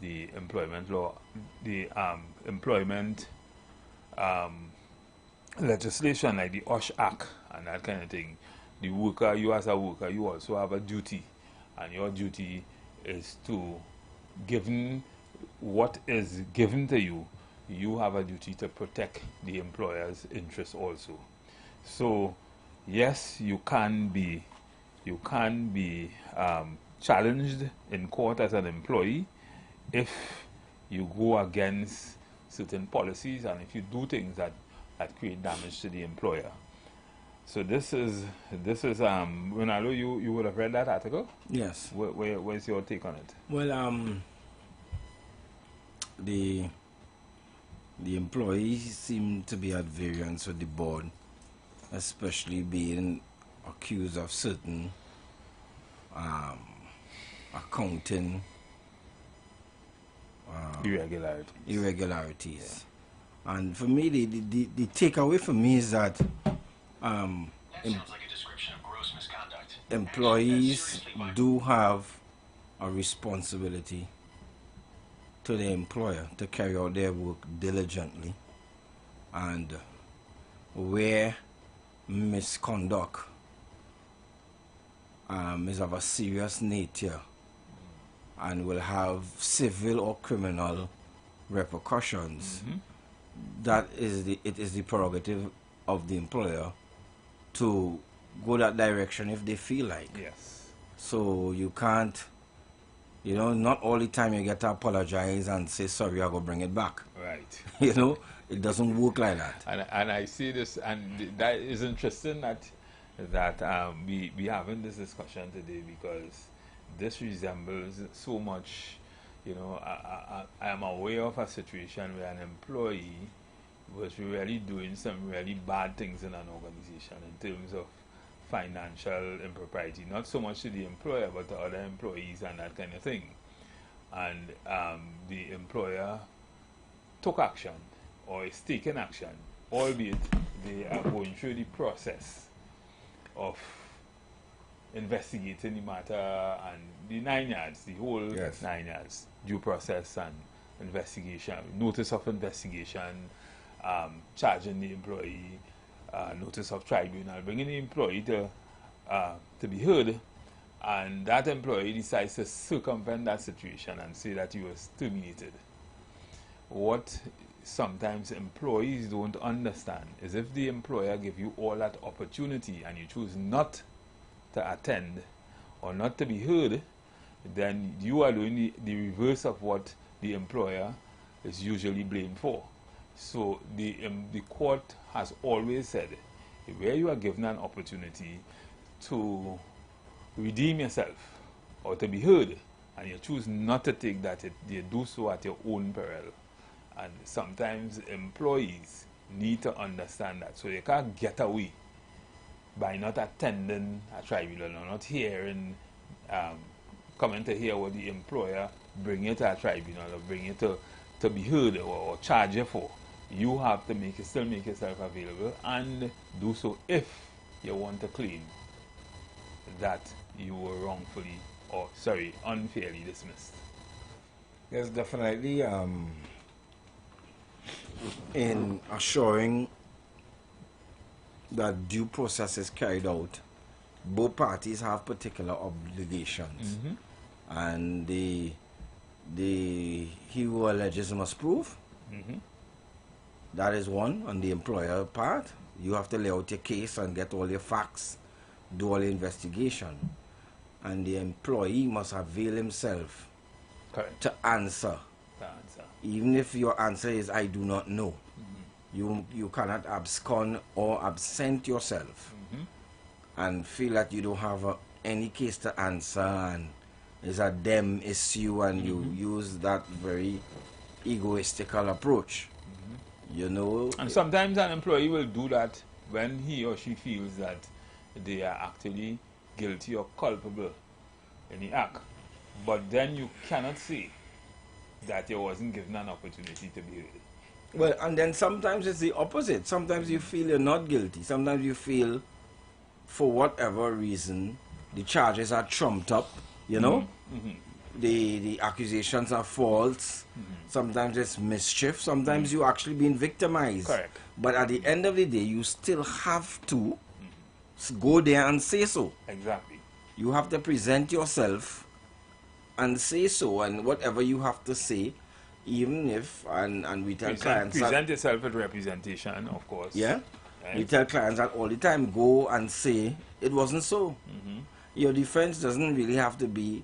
the employment law, the employment legislation like the OSH Act and that kind of thing. The worker, you as a worker, you also have a duty, and your duty is to, given what is given to you, you have a duty to protect the employer's interests also. So yes, you can be challenged in court as an employee if you go against certain policies and if you do things that create damage to the employer. So this is Ronaldo, you would have read that article? Yes. Where's your take on it? Well, the employees seem to be at variance with the board, especially being accused of certain accounting irregularities. Yeah. And for me, the takeaway for me is that sounds like a description of gross misconduct. Employees do have a responsibility to the employer to carry out their work diligently, and where misconduct is of a serious nature and will have civil or criminal repercussions, it is the prerogative of the employer to go that direction if they feel like. Yes. So you can't, you know, not all the time you get to apologize and say sorry, I go bring it back. Right. You know, it doesn't work like that. And I see this, and that is interesting that we having this discussion today, because this resembles so much. You know, I am aware of a situation where an employee was really doing some really bad things in an organization in terms of financial impropriety, not so much to the employer but to other employees and that kind of thing. And the employer took action or is taking action, albeit they are going through the process of investigating the matter and the 9 yards, the whole 9 yards, due process and investigation, notice of investigation, charging the employee, notice of tribunal, bringing the employee to be heard, and that employee decides to circumvent that situation and say that he was terminated. What sometimes employees don't understand is if the employer gives you all that opportunity and you choose not to attend or not to be heard, then you are doing the reverse of what the employer is usually blamed for. So the court has always said, where you are given an opportunity to redeem yourself or to be heard, and you choose not to take that, you do so at your own peril. And sometimes employees need to understand that. So you can't get away by not attending a tribunal or not hearing, coming to hear what the employer bring you to a tribunal or bring you to be heard or charge you for. You have to still make yourself available and do so if you want to claim that you were wrongfully or unfairly dismissed. Yes, definitely. In assuring that due process is carried out, both parties have particular obligations, and he who alleges must prove. That is one. On the employer part, you have to lay out your case and get all your facts, do all the investigation. and the employee must avail himself to answer. Even if your answer is I do not know, you cannot abscond or absent yourself and feel that you don't have any case to answer and it's a them issue, and you use that very egoistical approach. You know, and sometimes an employee will do that when he or she feels that they are actually guilty or culpable in the act, but then you cannot say that you wasn't given an opportunity to be heard. Well, and then sometimes it's the opposite. Sometimes you feel you're not guilty. Sometimes you feel, for whatever reason, the charges are trumped up, you know? The accusations are false. Sometimes it's mischief. Sometimes you actually being victimized. Correct. But at the end of the day, you still have to go there and say so. Exactly. You have to present yourself and say so, and whatever you have to say, even if, and we tell clients... Present yourself with representation, of course. Yeah. Right. We tell clients that all the time, go and say, it wasn't so. Your defense doesn't really have to be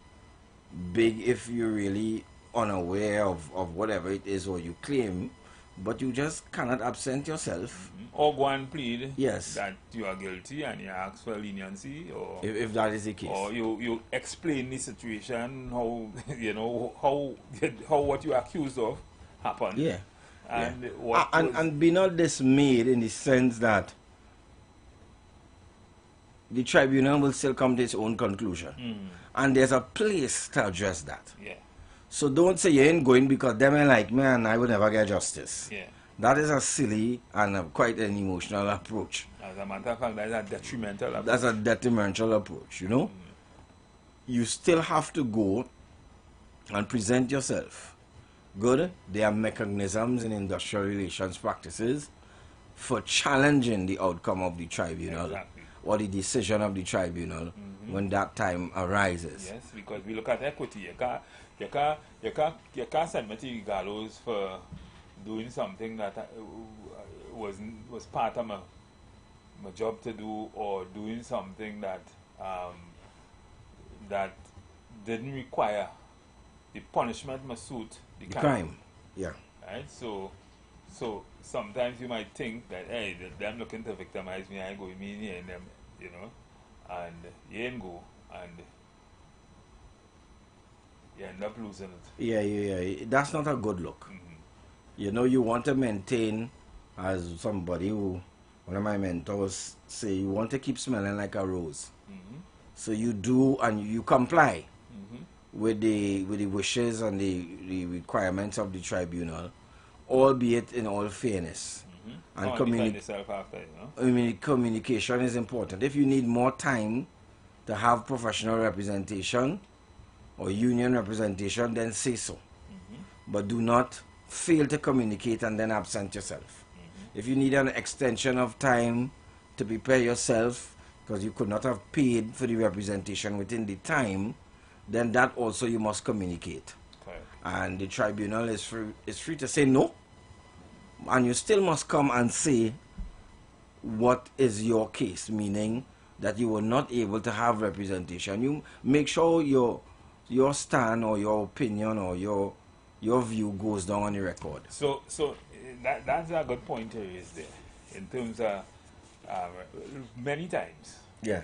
big if you're really unaware of whatever it is or you claim, but you just cannot absent yourself. Or go and plead yes. that you are guilty and you ask for leniency, or if that is the case. Or you explain the situation, how you know how what you are accused of happened. Yeah. And yeah. And be not dismayed in the sense that the tribunal will still come to its own conclusion. And there's a place to address that. Yeah. So don't say you ain't going because them ain't like me and I will never get justice. Yeah. That is a silly and quite an emotional approach. As a matter of fact, that is a detrimental approach. That's a detrimental approach, you know. You still have to go and present yourself. Good. There are mechanisms in industrial relations practices for challenging the outcome of the tribunal or the decision of the tribunal when that time arises. Yes, because we look at equity. You can't send me to the gallows for doing something that was part of my job to do, or doing something that that didn't require the punishment must suit the crime. Yeah. Right. So sometimes you might think that, hey, them looking to victimize me, I ain't going me and them, you know, and you ain't go, and you end up losing it. Yeah. That's not a good look. You know, you want to maintain, as somebody who, one of my mentors say, you want to keep smelling like a rose. So you do, and you comply with the wishes and the requirements of the tribunal, albeit in all fairness. And communication is important. If you need more time to have professional representation or union representation, then say so. But do not fail to communicate and then absent yourself. If you need an extension of time to prepare yourself because you could not have paid for the representation within the time, then that also you must communicate. And the tribunal is free to say no, and you still must come and say what is your case, meaning that you were not able to have representation. You make sure your stand or your opinion or your view goes down on the record. So that's a good point to raise there, in terms of many times. Yeah.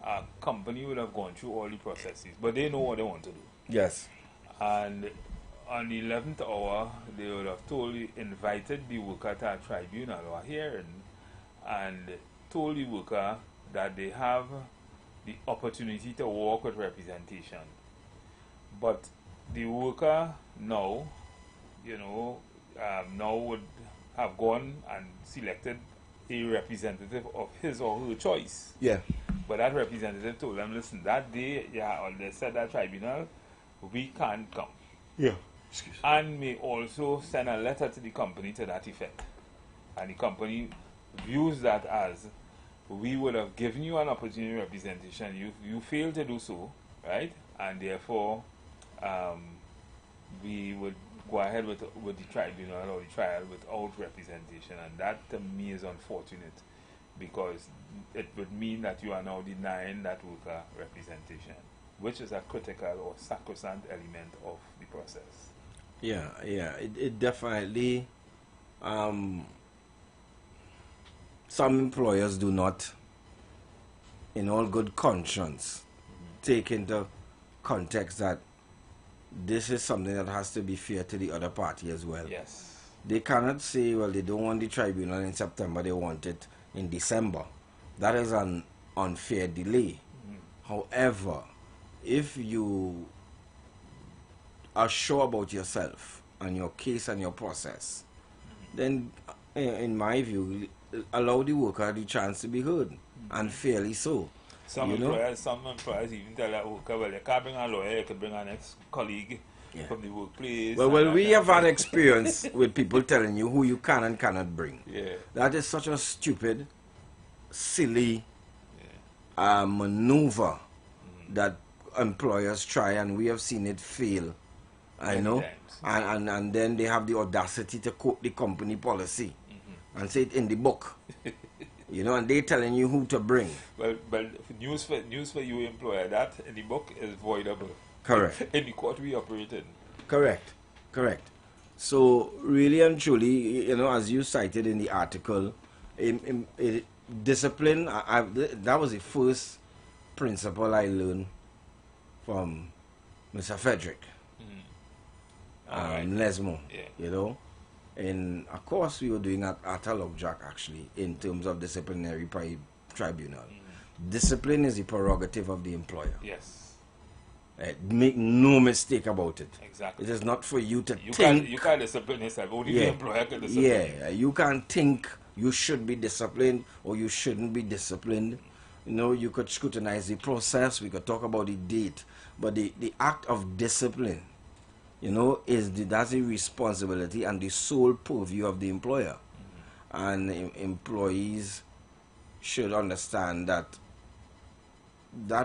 A company would have gone through all the processes, but they know what they want to do. Yes. And on the 11th hour, they would have invited the worker to a tribunal or a hearing, and told the worker that they have the opportunity to work with representation. But the worker now, now would have gone and selected a representative of his or her choice. Yeah. But that representative told them, listen, that day, they said that tribunal, we can't come. Yeah. And may also send a letter to the company to that effect. And the company views that as, we would have given you an opportunity representation, you failed to do so, right? And therefore, we would go ahead with the tribunal or the trial without representation. And that, to me, is unfortunate, because it would mean that you are now denying that worker representation. which is a critical or sacrosanct element of the process. Yeah, it definitely, some employers do not, in all good conscience, take into context that this is something that has to be fair to the other party as well. Yes. They cannot say, well, they don't want the tribunal in September, they want it in December. That is an unfair delay. However, if you are sure about yourself and your case and your process, then in my view, allow the worker the chance to be heard, and fairly so. Some employers even tell that worker, well, you can't bring a lawyer, you can bring an ex-colleague from the workplace. Well, we have had experience with people telling you who you can and cannot bring. Yeah. That is such a stupid, silly maneuver that employers try, and we have seen it fail. I know. And then they have the audacity to quote the company policy and say it in the book. You know, and they telling you who to bring. Well, news for you, employer, that in the book is voidable. Correct. In the court we operate in. Correct. So really and truly, you know, as you cited in the article, discipline, that was the first principle I learned from Mr. Frederick Lesmo, you know. And of course we were doing at Jack actually in terms of disciplinary tribunal. Discipline is the prerogative of the employer. Yes. Make no mistake about it. Exactly. It is not for you to you think. You can't discipline yourself. Only the employer can discipline. Yeah, you can't think you should be disciplined or you shouldn't be disciplined. You know, you could scrutinize the process. We could talk about the date, but the act of discipline, you know, that's a responsibility and the sole purview of the employer. And employees should understand that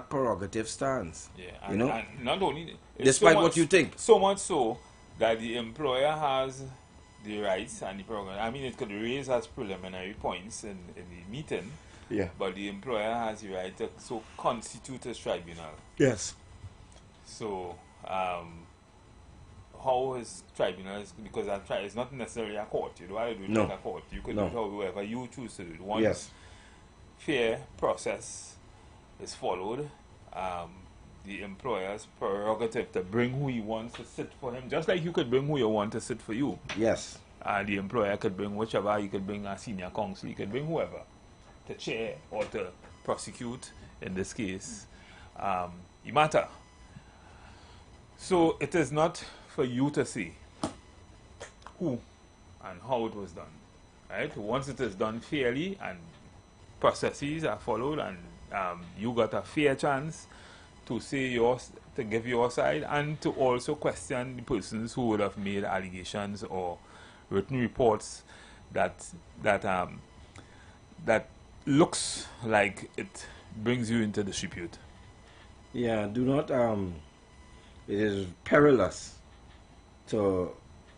prerogative stands. Yeah, you know, and not only despite what you think. So much so that the employer has the rights and the program. I mean, it could raise as preliminary points in the meeting. Yeah. But the employer has the right to constitute a tribunal. Yes. So, how is tribunals? Because it's not necessarily a court. You don't have to do it like a court. You could do it however you choose to do it. Once fair process is followed, the employer's prerogative to bring who he wants to sit for him, just like you could bring who you want to sit for you. Yes. The employer could bring whichever. He could bring a senior counsel. He could bring whoever to chair or to prosecute. In this case, the matter. So it is not for you to say who and how it was done, right? Once it is done fairly and processes are followed, and you got a fair chance to say yours, to give your side, and to also question the persons who would have made allegations or written reports that looks like it brings you into dispute. Yeah, do not. It is perilous to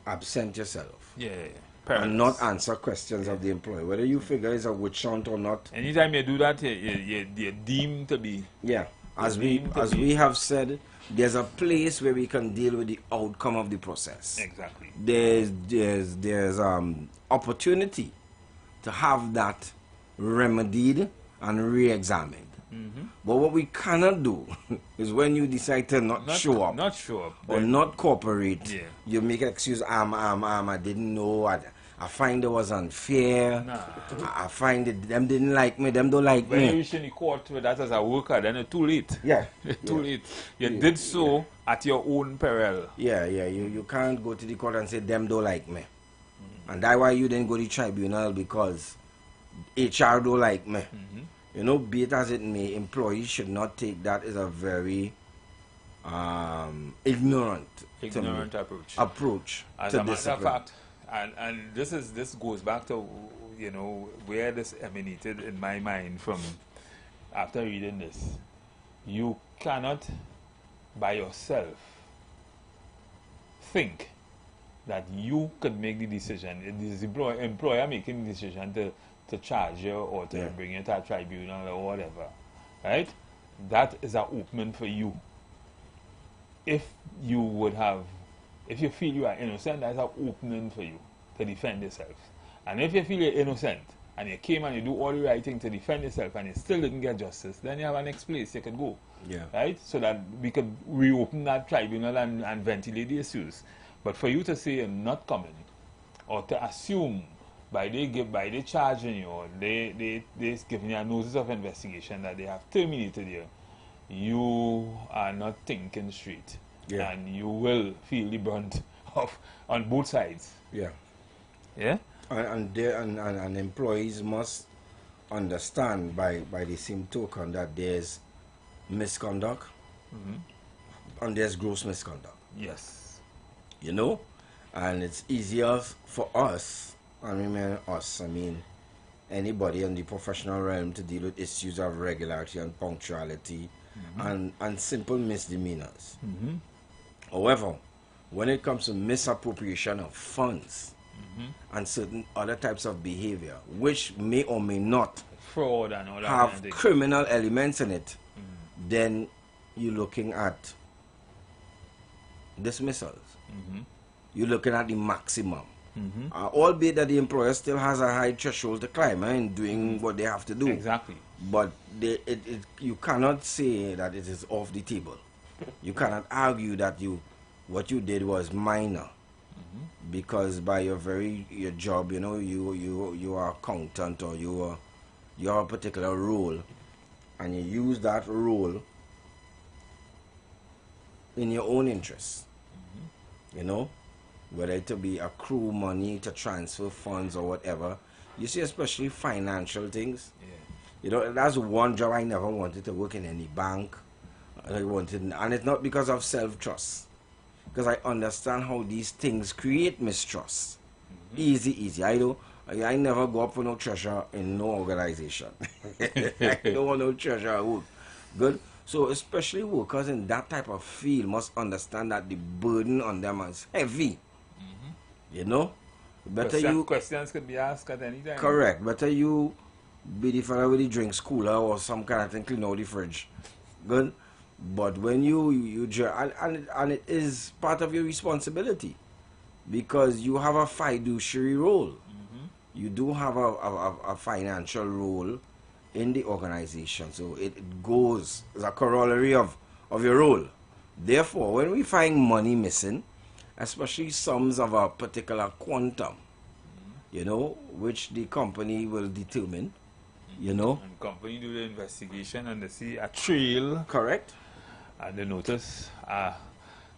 absent yourself. Yeah. And not answer questions of the employer, whether you figure it's a witch hunt or not. Anytime you do that, you're deemed to be. Yeah, as we have said, there's a place where we can deal with the outcome of the process. Exactly. There's opportunity to have that remedied and re-examined. But what we cannot do is when you decide to not show up, or not cooperate, you make an excuse. I didn't know. I find it was unfair. I find them didn't like me. Them don't like me. When you reach in the court with that as a worker, then it's too late. Yeah. Too late. You did so at your own peril. Yeah. You can't go to the court and say them don't like me. And that's why you didn't go to the tribunal, because HR don't like me. You know, be it as it may, employees should not take that as a very ignorant approach As to a matter discipline. of fact, and this goes back to, you know, where this emanated in my mind from after reading this. You cannot by yourself think that you could make the decision. It is the employer making the decision to charge you or to bring you to a tribunal or whatever, right? That is an opening for you. if you would have, if you feel you are innocent, that's an opening for you to defend yourself. And if you feel you're innocent and you came and you do all the right thing to defend yourself and you still didn't get justice, then you have a next place you could go. Yeah. Right? So that we could reopen that tribunal and ventilate the issues. But for you to say you're not coming, or to assume by they charging you, or they giving you a notice of investigation that they have terminated you, you are not thinking straight. Yeah. And you will feel the brunt of on both sides. Yeah. Yeah? And employees must understand by the same token that there's misconduct and there's gross misconduct. Yes. You know? And it's easier for us, I mean anybody in the professional realm to deal with issues of regularity and punctuality and simple misdemeanors. However, when it comes to misappropriation of funds and certain other types of behavior, which may or may not fraud and all that have kind of criminal elements in it, then you're looking at dismissals. You're looking at the maximum. Albeit that the employer still has a high threshold to climb in doing what they have to do. Exactly. But you cannot say that it is off the table. You cannot argue that what you did was minor, because by your job, you know, you are accountant, or you have a particular role, and you use that role in your own interest. You know, whether it to be accrue money, to transfer funds or whatever. You see, especially financial things. You know, that's one job I never wanted to work in any bank. And it's not because of self-trust, because I understand how these things create mistrust. Easy. I never go up for no treasure in no organization. I don't want no treasure at work. Good. So especially workers in that type of field must understand that the burden on them is heavy. You know, questions could be asked at any time. Correct. Better you be the fellow with the drinks cooler or some kind of thing, clean out the fridge. Good. But when and it is part of your responsibility, because you have a fiduciary role. You do have a financial role in the organization, so it goes as a corollary of your role. Therefore, when we find money missing, especially sums of a particular quantum, you know, which the company will determine, you know. And company do the investigation and they see a trail. Correct. And they notice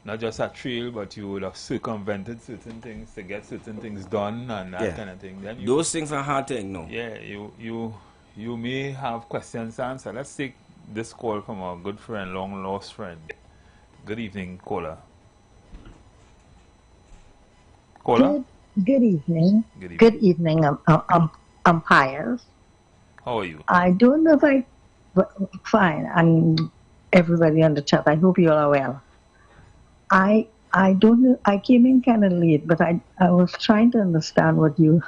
not just a trail, but you would have circumvented certain things to get certain things done and that kind of thing. Then those things are hard to ignore. Yeah, you may have questions to answer. Let's take this call from our good friend, long lost friend. Good evening, caller. Caller? Good evening. Good evening, umpires. How are you? I don't know if fine, and everybody on the chat, I hope you all are well. I don't know, I came in kind of late, but I was trying to understand what you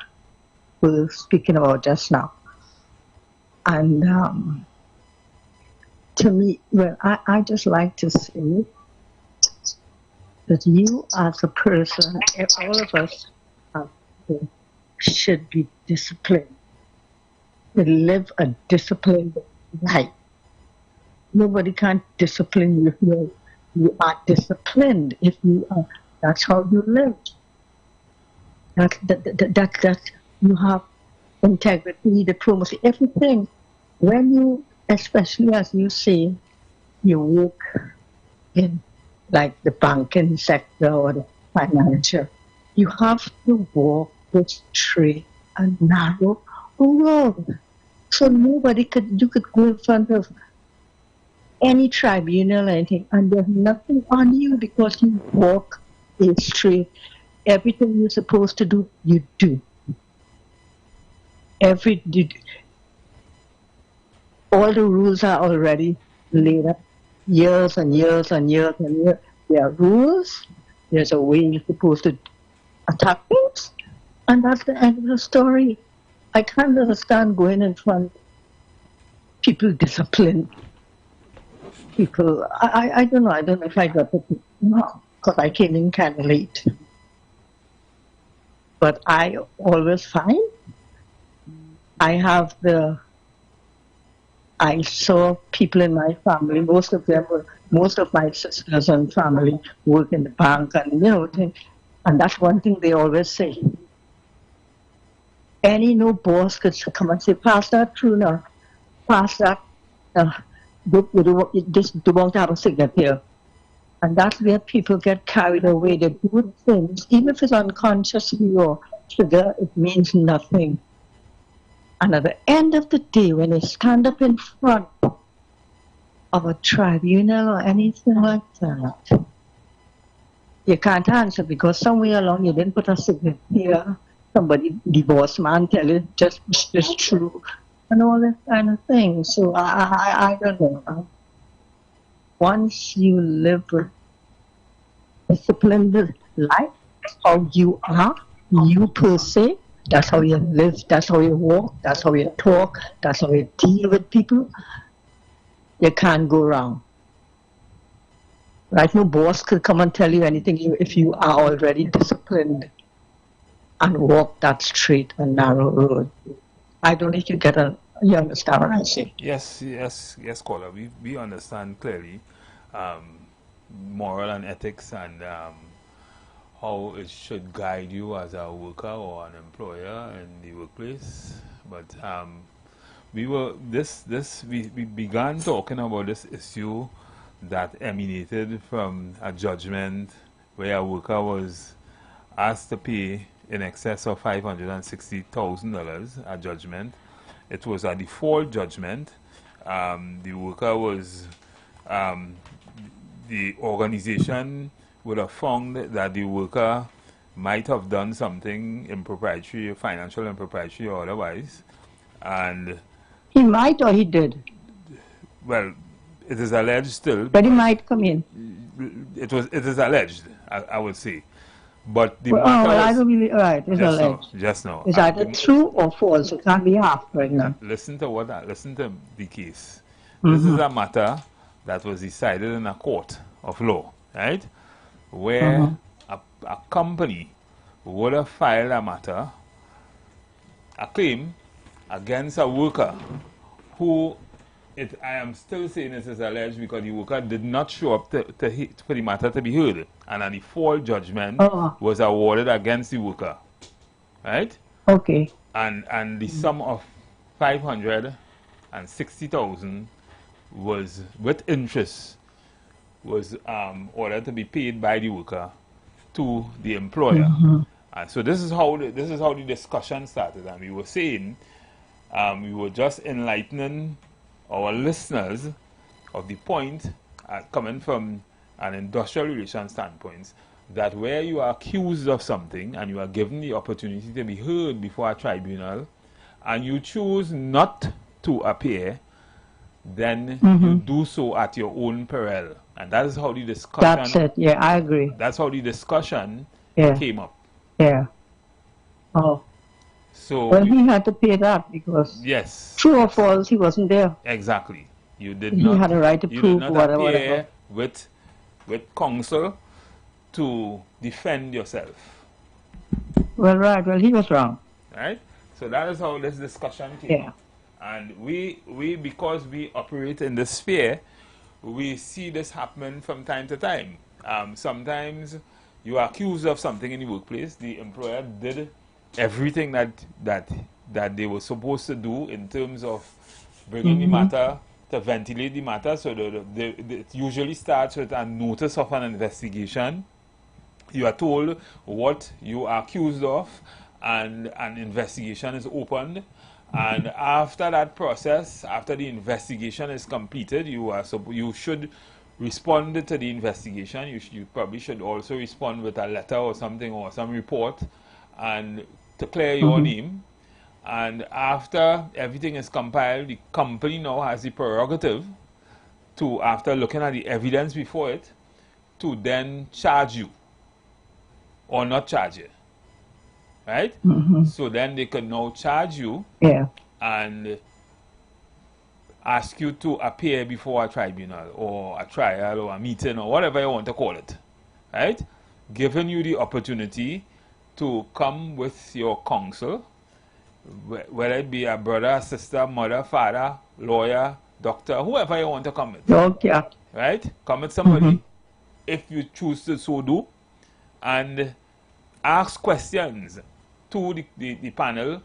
were speaking about just now. And to me, well, I just like to say that you as a person, all of us should be disciplined. To live a disciplined life. Nobody can discipline you if you are disciplined. If you are, that's how you live. That you have integrity, diplomacy, everything. When you, especially as you say, you work in like the banking sector or the financial, you have to walk the straight and narrow road. So you could go in front of any tribunal or anything, and there's nothing on you because you walk a straight. Everything you're supposed to do, you do. All the rules are already laid up, years and years and years and years. There are rules. There's a way you're supposed to attack things, and that's the end of the story. I can't understand going in front people discipline people, I don't know. I don't know if I got it because I came in kind of late. But I always find I saw people in my family, most of my sisters and family work in the bank, and and that's one thing they always say. No boss could come and say, pass that through now, pass that. You don't want to have a signature. And that's where people get carried away. They do things, even if it's unconsciously or trigger, it means nothing. And at the end of the day, when they stand up in front of a tribunal or anything like that, you can't answer because somewhere along you didn't put a signature. Somebody, divorce man, tell you just it's true, and all that kind of thing. So I don't know. Once you live a disciplined life, how you are, you per se, that's how you live, that's how you walk, that's how you talk, that's how you deal with people. You can't go wrong. Right? No boss could come and tell you anything if you are already disciplined and walk that straight and narrow road. I don't think you understand what I say. Yes, caller. We understand clearly moral and ethics and how it should guide you as a worker or an employer in the workplace. But we began talking about this issue that emanated from a judgment where a worker was asked to pay in excess of $560,000, a judgment. It was a default judgment. The worker was, the organization would have found that the worker might have done something impropriety, financial impropriety or otherwise. And he might or he did? Well, it is alleged still. But he might come in. It is alleged, I would say. But the matter I don't really, right, it's alleged. Just now. It's either true or false. It can't be half right now. Listen to the case. This is a matter that was decided in a court of law, right? Where a company would have filed a claim against a worker who, I am still saying this is alleged because the worker did not show up for the matter to be heard, and a default judgment was awarded against the worker, right? Okay. And the sum of $560,000 was, with interest, was ordered to be paid by the worker to the employer. And so this is how the discussion started, and we were saying we were just enlightening our listeners of the point coming from an industrial relations standpoint, that where you are accused of something and you are given the opportunity to be heard before a tribunal and you choose not to appear, then you do so at your own peril. And that is how the discussion... That's it, yeah, I agree. That's how the discussion came up. Yeah. Oh. So well, he had to pay that because true or false, he wasn't there. Exactly. You did he not. He had a right to prove whatever. With counsel to defend yourself. Well, right. Well, he was wrong. Right. So that is how this discussion came. Yeah. And we because we operate in this sphere, we see this happening from time to time. Sometimes you are accused of something in the workplace. The employer did everything that they were supposed to do in terms of bringing the matter, to ventilate the matter. So it usually starts with a notice of an investigation. You are told what you are accused of, and an investigation is opened. And after that process, after the investigation is completed, you should respond to the investigation. You probably should also respond with a letter or something, or some report, and to clear your name. And after everything is compiled, the company now has the prerogative to, after looking at the evidence before it, to then charge you or not charge you. Right? So then they can now charge you, and ask you to appear before a tribunal or a trial or a meeting or whatever you want to call it, right? Giving you the opportunity to come with your counsel, whether it be a brother, sister, mother, father, lawyer, doctor, whoever you want to come with. Okay. Right? Come with somebody, if you choose to so do, and ask questions to the panel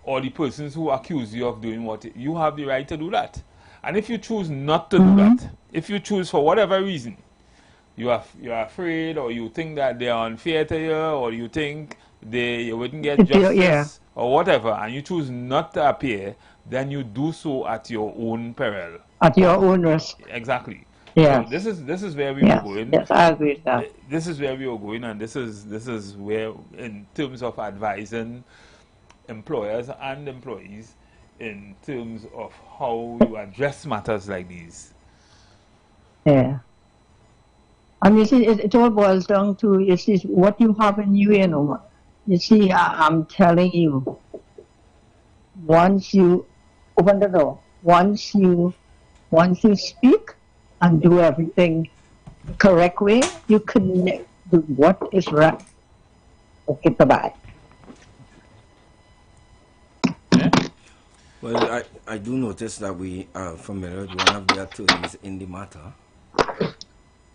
or the persons who accuse you of doing what you have the right to do that. And if you choose not to do that, if you choose for whatever reason, you're afraid or you think that they are unfair to you or you think you wouldn't get justice or whatever, and you choose not to appear, then you do so at your own peril. At your own risk. Exactly. Yeah. So this is where we were going. Yes, I agree with that. This is where we were going, and this is where, in terms of advising employers and employees, in terms of how you address matters like these. Yeah. And you see, it all boils down to, you see, what you have in you, you know. You see, I'm telling you, once you open the door, once you speak and do everything the correct way, you can do what is right. Okay, bye-bye. Well, I do notice that we are familiar with one of the attorneys in the matter.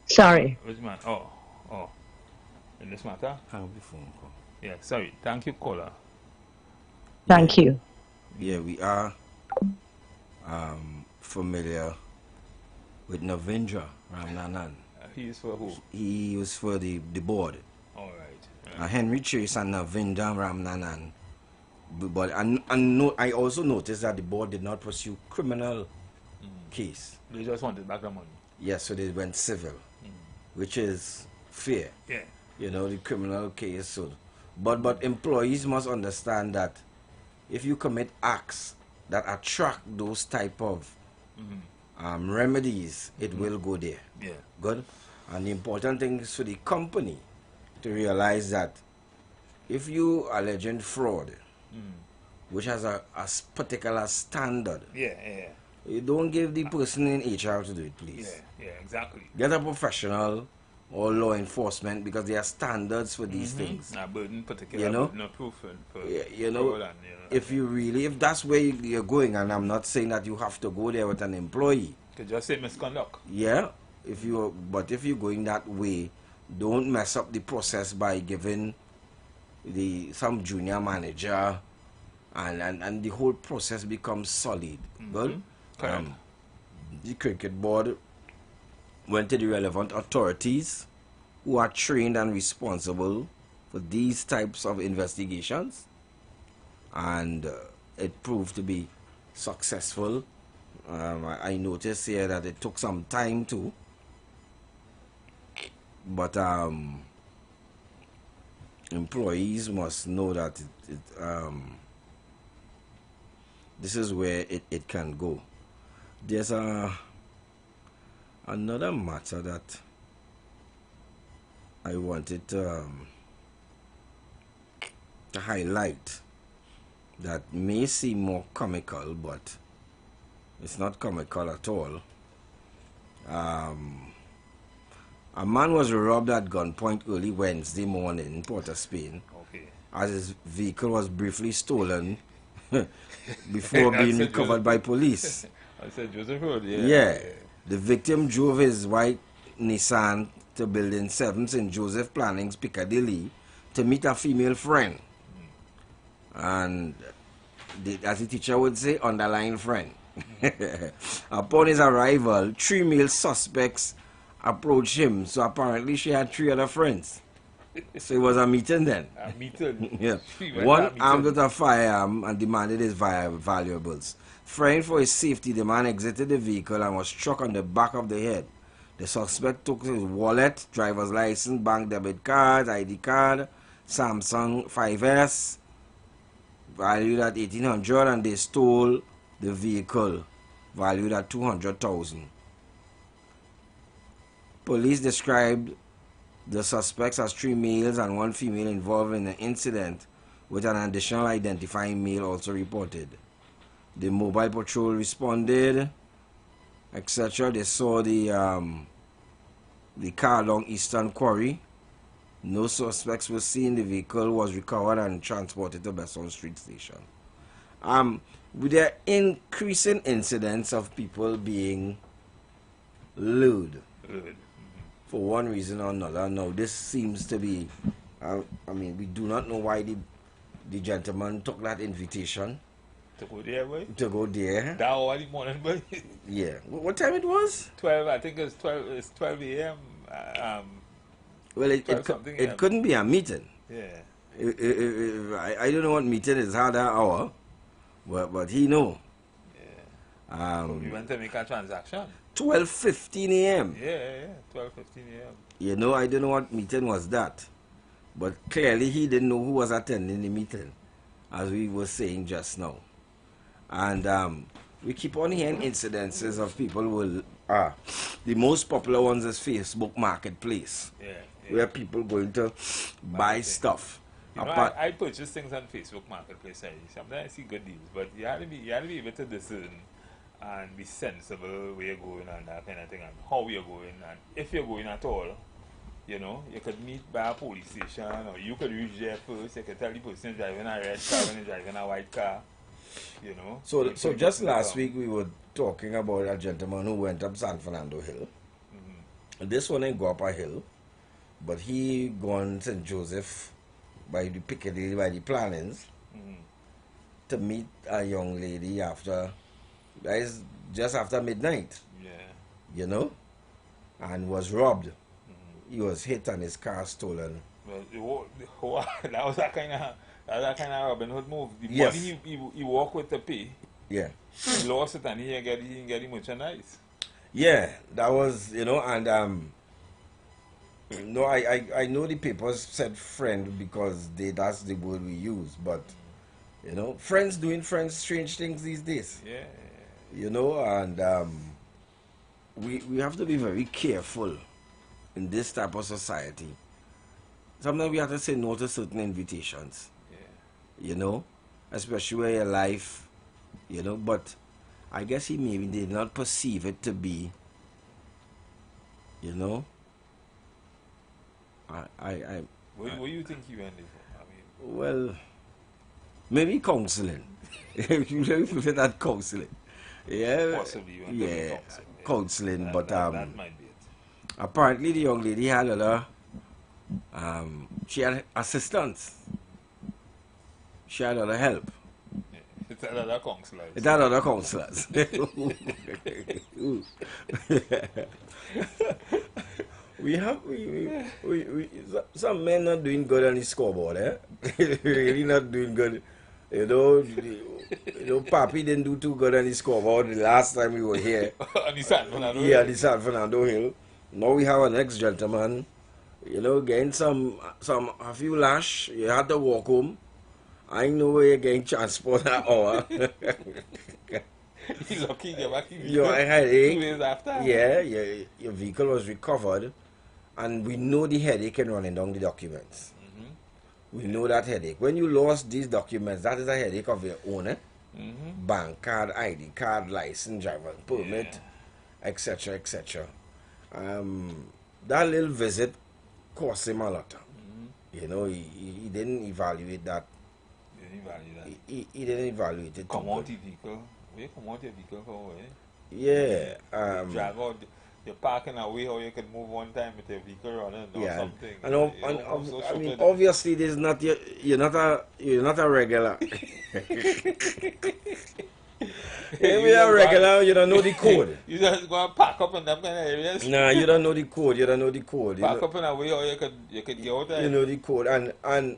Sorry. Which man? Oh. In this matter? Hang up the phone call. Yeah, sorry. Thank you, caller. Thank you. Yeah, we are familiar with Navindra Ramnanan. He is for who? He was for the board. All right. Henry Chase and Navindra Ramnanan. But I also noticed that the board did not pursue criminal case. They just wanted back the money. Yes, so they went civil, which is fair. Yeah. You know, the criminal case. So, but employees must understand that if you commit acts that attract those type of remedies, it will go there. Yeah. Good. And the important thing is for the company to realize that if you are alleging fraud, which has a particular standard, you don't give the person in HR to do it, please. Yeah, exactly. Get a professional or law enforcement, because there are standards for these things. A burden particular, you know, burden of proof for you know, if that's where you're going, and I'm not saying that you have to go there with an employee. To just say misconduct. Yeah, if you're going that way, don't mess up the process by giving some junior manager, and the whole process becomes solid. Good. The cricket board went to the relevant authorities who are trained and responsible for these types of investigations, and it proved to be successful. I noticed here that it took some time too, but employees must know that this is where it can go. There's another matter that I wanted to highlight that may seem more comical, but it's not comical at all. A man was robbed at gunpoint early Wednesday morning in Port of Spain, as his vehicle was briefly stolen before being recovered by police. I said Joseph Road, yeah. The victim drove his white Nissan to Building 7 St. Joseph Planning's Piccadilly to meet a female friend. And as the teacher would say, underlying friend. Upon his arrival, 3 male suspects approached him. So apparently she had 3 other friends. So it was a meeting then. A meeting. Yeah. One armed with a firearm and demanded his valuables. Fearing for his safety, the man exited the vehicle and was struck on the back of the head. The suspect took his wallet, driver's license, bank debit card, ID card, Samsung 5S, valued at $1,800, and they stole the vehicle, valued at $200,000. Police described the suspects as 3 males and 1 female involved in the incident, with an additional identifying male also reported. The mobile patrol responded, etc. They saw the car along Eastern Quarry. No suspects were seen. The vehicle was recovered and transported to Besson Street Station. With the increasing incidents of people being lured for one reason or another. Now, this seems to be, I mean, we do not know why the gentleman took that invitation. To go there, boy? To go there. That early morning, boy? Yeah. What time it was? 12, I think it's 12 a.m. Well, it couldn't be a meeting. Yeah. I don't know what meeting is, how that hour, but he know. Yeah. So we went to make a transaction. 12:15 a.m. Yeah, 12:15 a.m. You know, I don't know what meeting was that, but clearly he didn't know who was attending the meeting, as we were saying just now. And we keep on hearing incidences of people who the most popular ones is Facebook Marketplace, where people going to buy stuff. You know, I purchase things on Facebook Marketplace. Sometimes I see good deals, but you have to be able to discern and be sensible where you're going and that kind of thing, and how you're going, and if you're going at all. You know, you could meet by a police station, or you could reach there first. You could tell the person driving a red car when he's driving a white car. You know. So just last week we were talking about a gentleman who went up San Fernando Hill. This one ain't go up a hill, but he gone St. Joseph by the Piccadilly, by the plannings, to meet a young lady after, that is just after midnight. Yeah. You know, and was robbed. He was hit and his car stolen. Well, that was that kind of Robin Hood move. The Yes. money he walked with the pay. Yeah. He lost it and he didn't get the merchandise. Yeah, that was, you know, and no, I know the papers said friend because that's the word we use, but you know, friends doing strange things these days. Yeah. You know, and we have to be very careful in this type of society. Sometimes we have to say no to certain invitations. You know, especially where your life, you know, but I guess he maybe did not perceive it to be, you know. What do you think he went there for? I mean, well, maybe counseling. You really prefer that counseling. Yeah. Possibly. Yeah, counseling, but that might be it. apparently the young lady had she had assistance. She had other help. It's another counselors. It's another counselors. we some men not doing good on the scoreboard, eh? Really not doing good. You know, Papi didn't do too good on the scoreboard the last time we were here. On the San Fernando Hill. Yeah, the San Fernando Hill. Now we have an ex-gentleman, you know, getting a few lash. You had to walk home. I know where you're getting transport that hour. He's lucky you get back in Your headache. 2 days after. Yeah, your vehicle was recovered, and we know the headache in running down the documents. We know that headache. When you lost these documents, that is a headache of your own. Bank card, ID card, license, driver permit, etc., etc. That little visit cost him a lot. You know, he didn't evaluate that. He didn't evaluate it. Come out the vehicle. Where you come out the vehicle for? Yeah. Drag out. You're parking away, or you can move one time with your vehicle running or something. I mean, obviously, there's not you're not a regular. If you're a regular, you don't know the code. You just go and park up in them kind of areas. Nah, you don't know the code. You don't know the code. Park up in a way, or you could get out there. You know the code, and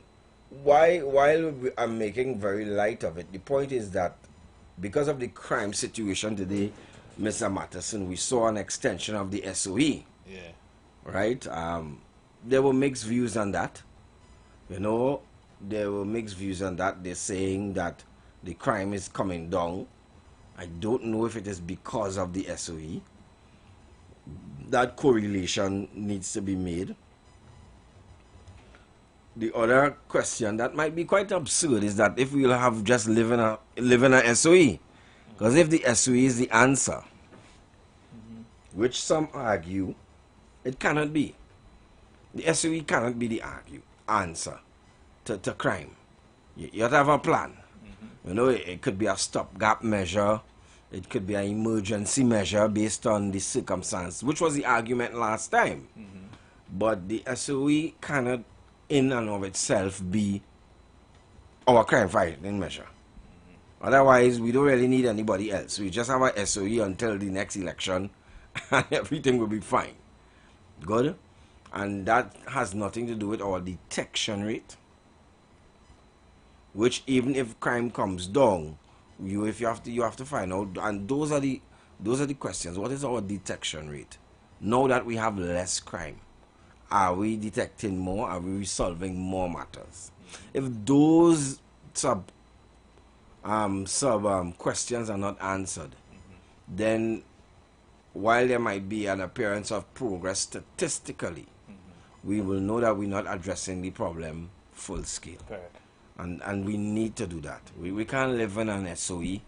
while I'm making very light of it, the point is that because of the crime situation today, Mr. Matterson, we saw an extension of the SOE. Yeah. Right? There were mixed views on that. You know, there were mixed views on that. They're saying that the crime is coming down. I don't know if it is because of the SOE. That correlation needs to be made. The other question that might be quite absurd is that if we'll have just live in a SOE, Because if the SOE is the answer, which some argue, it cannot be. The SOE cannot be the answer to crime. You have to have a plan. You know, it could be a stopgap measure. It could be an emergency measure based on the circumstance, which was the argument last time. But the SOE cannot, in and of itself, be our crime fighting measure. Otherwise, we don't really need anybody else. We just have a SOE until the next election, and everything will be fine. Good? And that has nothing to do with our detection rate, which even if crime comes down, you have to find out. And those are the questions. What is our detection rate? Now that we have less crime, are we detecting more? Are we resolving more matters? If those questions are not answered, then while there might be an appearance of progress statistically, we will know that we're not addressing the problem full scale. Correct. And we need to do that. We can't live in an SOE,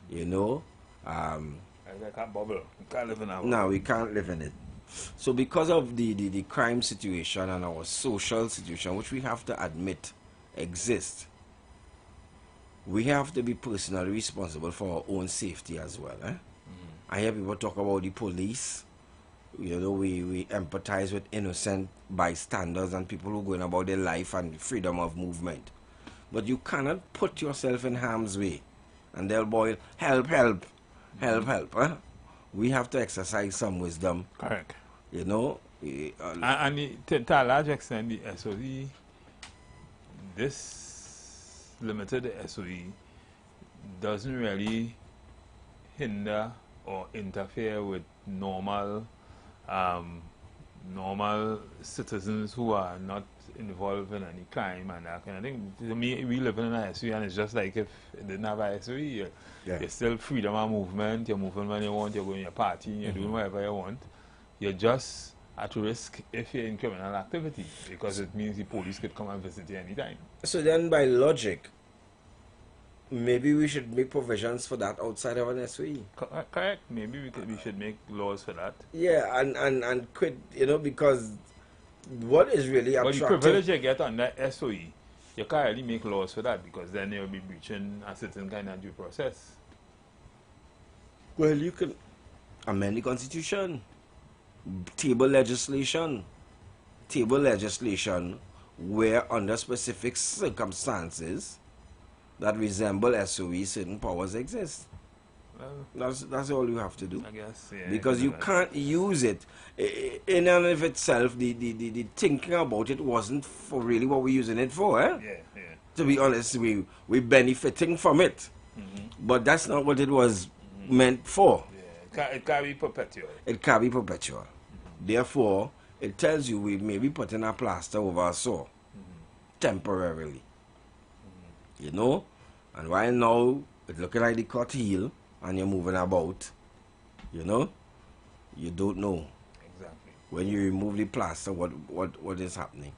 you know. I can't bubble. We can't live in our No, we can't live in it. So because of the crime situation and our social situation, which we have to admit exists, we have to be personally responsible for our own safety as well. I hear people talk about the police. You know, we empathize with innocent bystanders and people who are going about their life and freedom of movement. But you cannot put yourself in harm's way and they'll boil, help. We have to exercise some wisdom. Correct. You know. And to a large extent, the SOE, this limited SOE, doesn't really hinder or interfere with normal citizens who are not involved in any crime and that kind of thing. To me, we live in an SOE, and it's just like if it didn't have a SOE, you're still freedom of movement, you're moving when you want, you're going to your party, you're doing whatever you want. You're just at risk if you're in criminal activity, because it means the police could come and visit you anytime. So then by logic, maybe we should make provisions for that outside of an SOE. Correct. Maybe we should make laws for that. Yeah, and quit, you know, because what is really attractive... But the privilege you get on that SOE, you can't really make laws for that, because then you'll be breaching a certain kind of due process. Well, you can amend the Constitution, table legislation where under specific circumstances that resemble SOE, certain powers exist. Well, that's all you have to do. I guess, yeah. Because you can't use it. In and of itself, the thinking about it wasn't for really what we're using it for. Yeah. To be honest, we're benefiting from it. But that's not what it was meant for. Yeah. It can't be perpetual. It can't be perpetual. Therefore, it tells you we may be putting a plaster over a sore temporarily. You know? And while now it's looking like the cut heal and you're moving about, you know, you don't know. Exactly. When you remove the plaster, what is happening.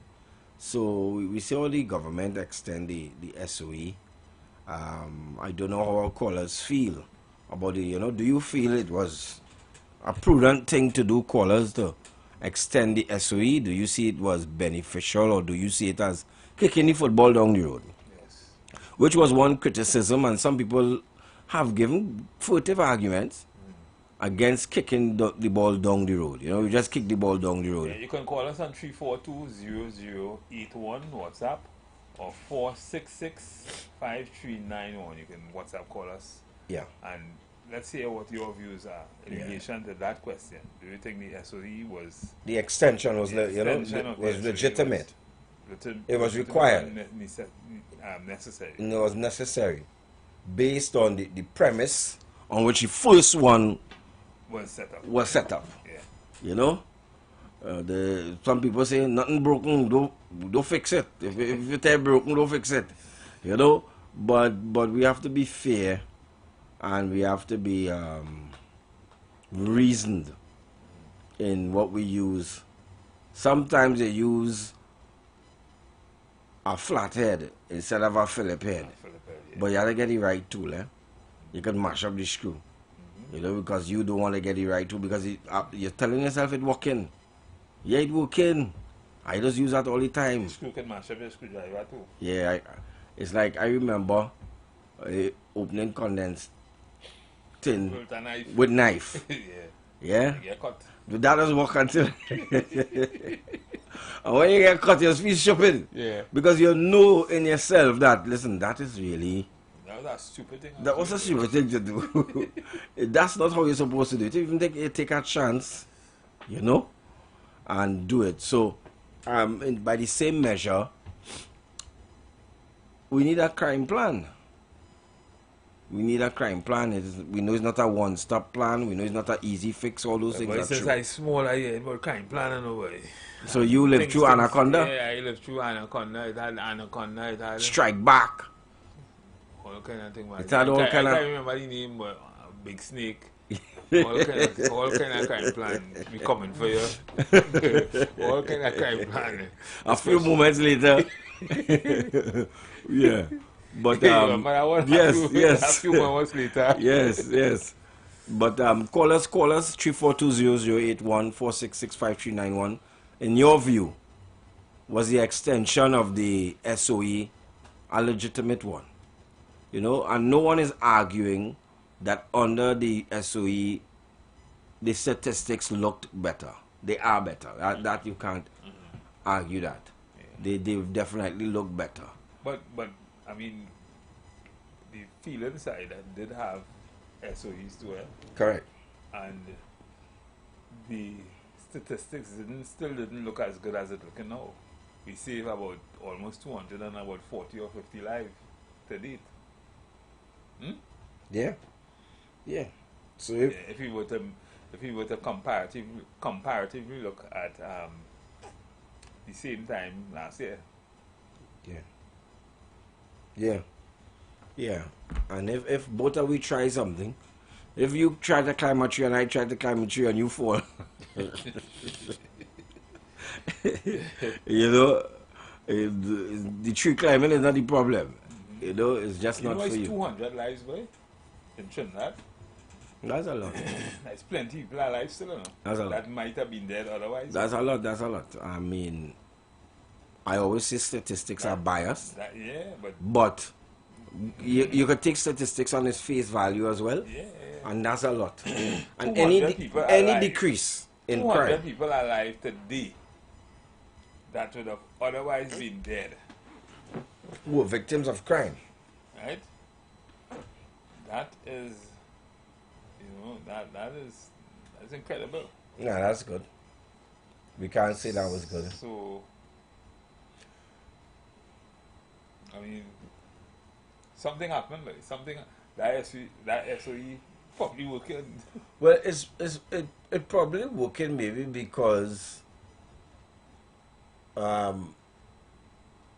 So we see how the government extend the SOE. I don't know how our callers feel about it. You know, do you feel it was a prudent thing to do, callers, to extend the SOE? Do you see it was beneficial, or do you see it as kicking the football down the road? Yes. Which was one criticism, and some people have given furtive arguments against kicking the ball down the road. You know, you just kick the ball down the road. Yeah, you can call us on 342-0081 WhatsApp, or 466-5391. You can WhatsApp call us. Yeah. And let's hear what your views are in relation to that question. Do you think the SOE was... The extension was, was legitimate. It was required. Necessary. It was necessary. Based on the premise on which the first one was set up. Yeah. You know? Some people say nothing broken, don't fix it. If you tell broken, don't fix it. You know? But we have to be fair, and we have to be reasoned in what we use. Sometimes they use a flat head instead of a Philip head. But you have to get it right tool, you can mash up the screw. You know, because you don't want to get it right too, because you're telling yourself it working. Yeah, it working. I just use that all the time. The screw can mash up your screwdriver too. Yeah, it's like I remember opening condensed tin with knife. Yeah. You get cut. That doesn't work until. And when you get cut, your feet shopping. Yeah. Because you know in yourself that, listen, that is really. That was a stupid thing. That was a stupid thing to do. That's not how you're supposed to do it. Even take a chance, you know, and do it. So, by the same measure, we need a crime plan. We need a crime plan. We know it's not a one-stop plan. We know it's not an easy fix. All those things But are since true. I small, I hear about crime plan no way. So you lived through Anaconda? Yeah, I lived through Anaconda. It had Anaconda. It had Strike Back. all kind of thing. It had all I kind of. can't remember the name, but Big Snake. all kind of crime plan. We coming for you. All kind of crime plan. A few moments later. Yeah. But yes. A few moments later. Yes. But call us 3420-081-4665-391. In your view, was the extension of the SOE a legitimate one? You know, and no one is arguing that under the SOE the statistics looked better. They are better. That you can't argue that. Yeah. They definitely look better. But I mean, the feeling side that did have SOEs too. Correct. And the statistics still didn't look as good as it looking now. We save about almost 200 and about 40 or 50 lives to date. Yeah. So if we were to comparatively look at the same time last year. Yeah. And if both of we try something, if you try to climb a tree and I try to climb a tree and you fall, you know, the tree climbing is not the problem. You know, it's just not for you. 200 lives, boy, in Trinidad. That's a lot. There's plenty of people alive still, you know. That's a lot. That might have been dead otherwise. That's a lot. I mean, I always say statistics are biased. But you could take statistics on its face value as well. Yeah. And that's a lot. And any decrease in 200 crime. people alive today that would have otherwise been dead. Who are victims of crime. Right? That is, you know, that's incredible. Yeah, that's good. We can't say that was good. So, I mean, something happened. Like something that SOE probably working. Well, it probably working maybe because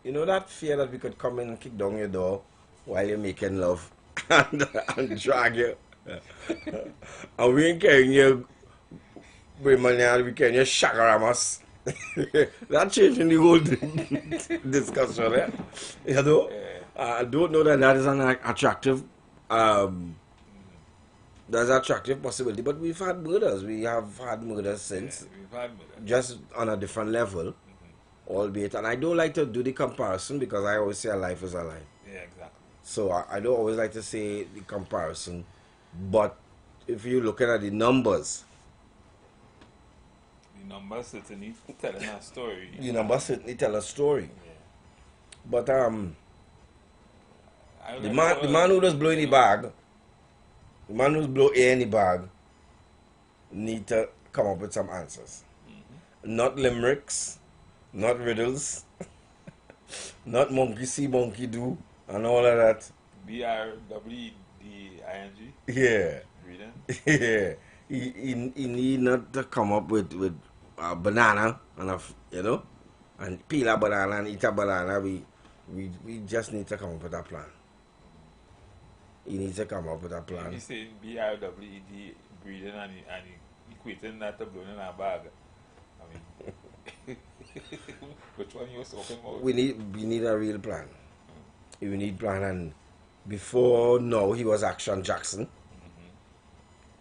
you know that fear that we could come in and kick down your door while you're making love and drag you. And we ain't carrying you money, we carrying you shagaramas. That changing the whole discussion, eh? You know? I don't know that is an attractive that's an attractive possibility, but we've had murders. We have had murders since. Yeah, we've had murders. Just on a different level, albeit. And I don't like to do the comparison because I always say a life is a life. Yeah, exactly. So I don't always like to say the comparison. But if you're looking at the numbers, certainly telling a story. The numbers certainly tell a story. Yeah. But the man who does blow in the bag, the man who's blow air in the bag, need to come up with some answers. Not limericks, not riddles, not monkey see, monkey do, and all of that. BRWDING. Yeah. Reading. Yeah. He need not to come up with a banana and and peel a banana and eat a banana. We just need to come up with a plan. He needs to come up with a plan. He's saying BRWED breathing and equating that to blowing in a bag. I mean, which one you was talking about? We need a real plan. We need plan, and Before now, he was Action Jackson.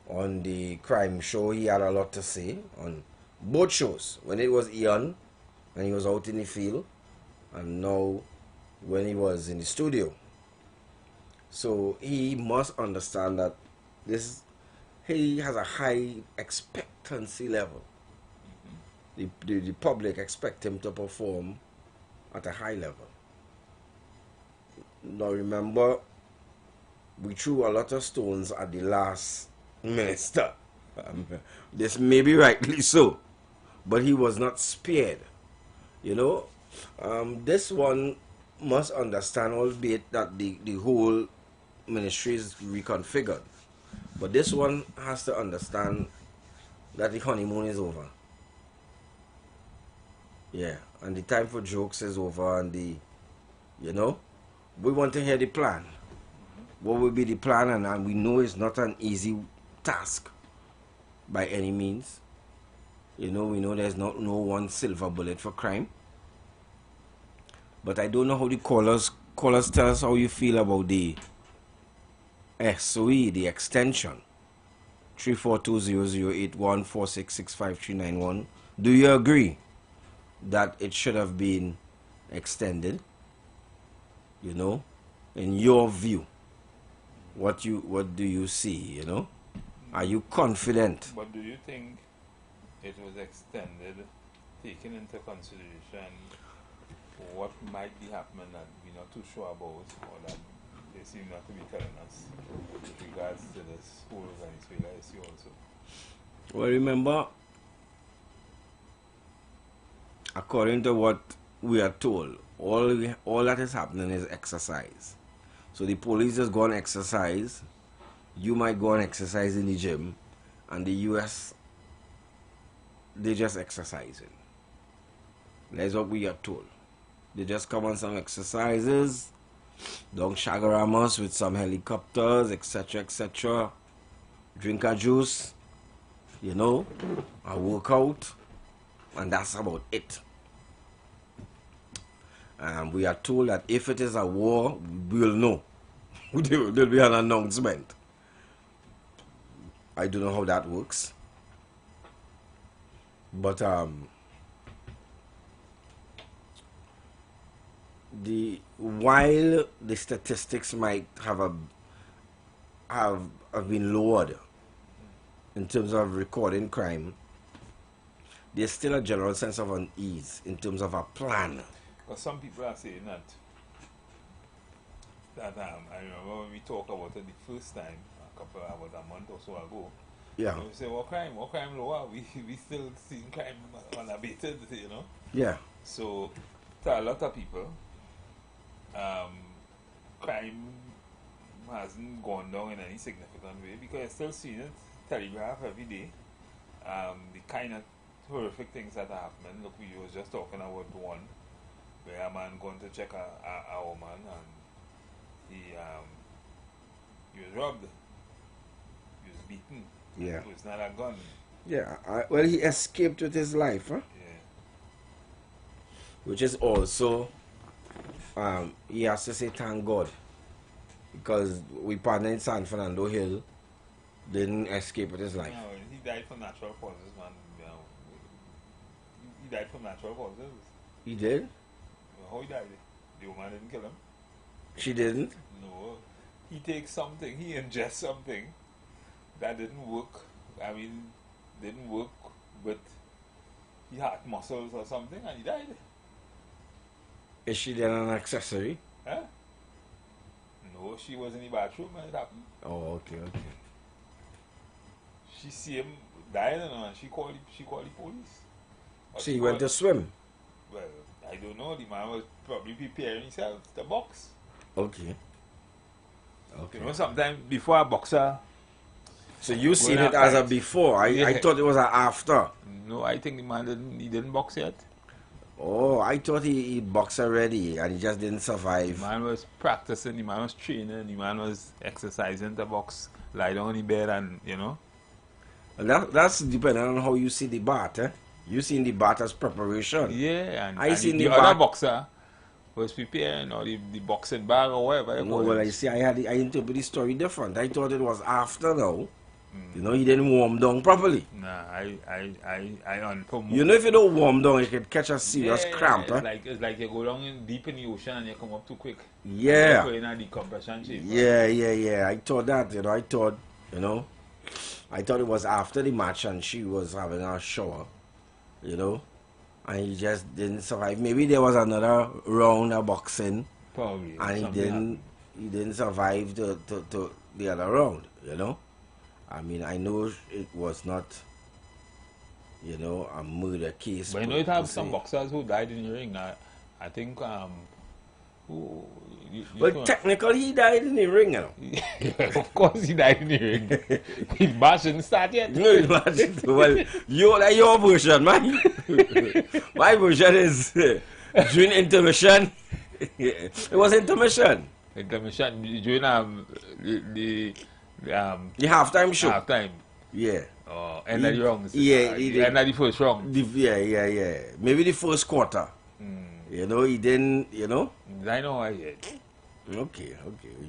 On the crime show, he had a lot to say on both shows. When it was Ian, and he was out in the field, and now when he was in the studio. So he must understand that he has a high expectancy level. The public expect him to perform at a high level. Now remember, we threw a lot of stones at the last minister. This may be rightly so, but he was not spared. You know, this one must understand, albeit that the whole ministry is reconfigured, but this one has to understand that the honeymoon is over. Yeah, and the time for jokes is over, and you know, we want to hear the plan. What will be the plan? And we know it's not an easy task by any means. You know, we know there's no one silver bullet for crime. But I don't know how the callers tell us how you feel about the SOE, the extension. 342-0081-4665-391. Do you agree that it should have been extended? You know, in your view, what do you see? You know, are you confident? But do you think it was extended, taking into consideration what might be happening that we're not too sure about, or that they seem not to be telling us with regards to this whole Venezuela issue also? Well, remember, according to what we are told, all that is happening is exercise. So the police just go on exercise, you might go on exercise in the gym, and the US, they just exercising. That's what we are told. They just come on some exercises, down Shagaramas with some helicopters, etc., etc. Drink a juice, you know, a workout, and that's about it. We are told that if it is a war, we'll know. There'll be an announcement. I don't know how that works. But while the statistics might have been lowered in terms of recording crime, there's still a general sense of unease in terms of a plan. Because some people are saying that I remember when we talked about it the first time, about a month or so ago. Yeah. We say, what crime lower? We still seeing crime unabated, you know? Yeah. So, to a lot of people, crime hasn't gone down in any significant way, because you're still seeing it telegraph every day. The kind of horrific things that are happening. Look, we was just talking about one where a man going to check a woman, and he was robbed, he was beaten. Yeah. It was not a gun. Yeah, well, he escaped with his life, huh? Yeah. Which is also, he has to say thank God, because we partner in San Fernando Hill didn't escape with his life. No, he died from natural causes, man. You know, he died from natural causes. He did? How he died? The woman didn't kill him. She didn't? No. He takes something, he ingests something that didn't work. I mean, didn't work, but he had muscles or something, and he died. Is she then an accessory? Huh? No, she was in the bathroom when it happened. Oh, okay. She see him dying, and she called the police. So he went to swim? Well, I don't know. The man was probably preparing himself to box. Okay. You know, sometimes before a boxer. So you seen it as a before? I thought it was a after. No, I think the man didn't box yet. Oh, I thought he boxed already and he just didn't survive. The man was practicing, the man was training, the man was exercising to box, lie down in the bed, and you know. That's depending on how you see the bat, eh? You seen the bat as preparation. Yeah, and I seen the other boxer was preparing, or the boxing bag or whatever. No, well, I see, I interpret the story different. I thought it was after now. You know, he didn't warm down properly. Nah, I on promote. You know, if you don't warm down, you could catch a serious cramp. It's like you go down deep in the ocean and you come up too quick. Yeah. You're in a decompression chamber. Yeah. I thought that, you know, I thought it was after the match and she was having a shower, you know, and he just didn't survive. Maybe there was another round of boxing. Probably. And he didn't survive to the other round, you know. I mean, I know it was not, you know, a murder case. But you know, it have some boxers who died in the ring. I think, well, technically, he died in the ring, you know. Of course, he died in the ring. His match didn't start yet. No, his match didn't. Well, like your version, man. My version is during intermission. It was intermission. Intermission during the halftime show. Halftime. Yeah. End of the rounds. Yeah. End of the first round. Yeah. Maybe the first quarter. You know, he didn't, you know. I know I did. Okay.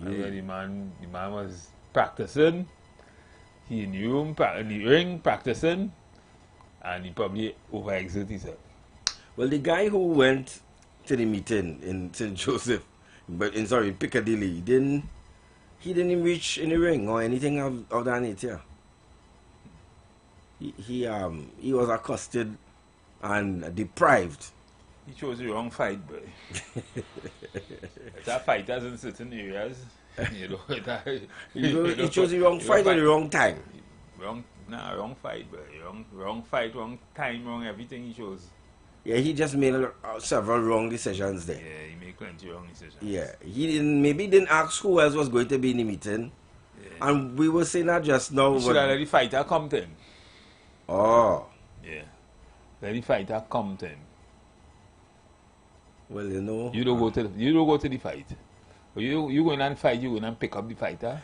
The man was practicing. He in the ring practicing, and he probably overexerted himself. Well, the guy who went to the meeting in St. Joseph, in Piccadilly, he didn't reach in the ring or anything of that nature. He was accosted and deprived. He chose the wrong fight, boy. That fighters in certain areas, you know. He chose the wrong fight or the wrong time. Wrong fight, boy. Wrong fight, wrong time, wrong everything he chose. Yeah, he just made several wrong decisions there. Yeah, he made plenty wrong decisions. Yeah, he didn't ask who else was going to be in the meeting. Yeah. And we were saying that just now. You should have let the fighter come to him. Oh. Yeah. Let the fighter come to him. Well, you know. You don't go to the fight. You go in and fight, you go in and pick up the fighter.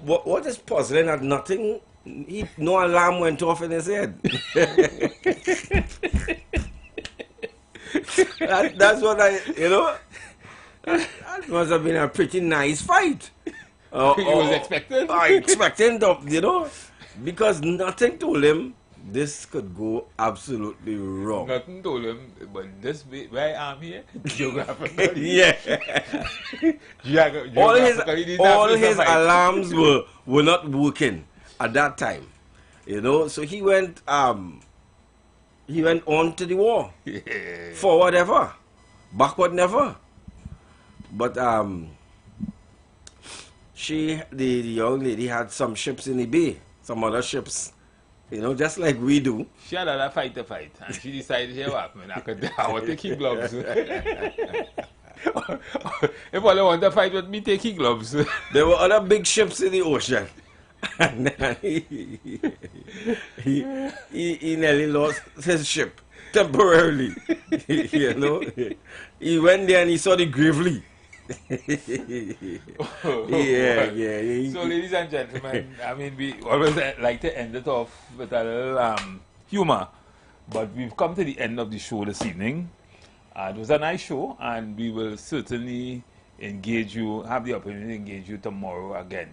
What is puzzling that nothing, no alarm went off in his head. That's what you know. That must have been a pretty nice fight. He was expecting. Expecting, you know, because nothing told him this could go absolutely wrong. Nothing told him, but this where I am here, geographically. Yeah. all his alarms were not working at that time. You know, so he went on to the war. Yeah. Forward ever. Backward never. But the young lady had some ships in the bay, some other ships, you know, just like we do. She had a fight to fight, and she decided, here what, man, I will take his gloves. If all I want to fight with me, take his gloves. There were other big ships in the ocean. And he nearly lost his ship temporarily. You know, he went there and he saw the Gravely. Yeah. So, ladies and gentlemen, I mean, we always like to end it off with a little humor, but we've come to the end of the show this evening. It was a nice show, and we will certainly engage you, have the opportunity to engage you tomorrow again.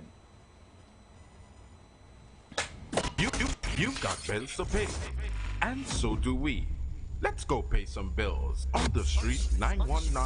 You've got bills to pay, and so do we. Let's go pay some bills on the street 919.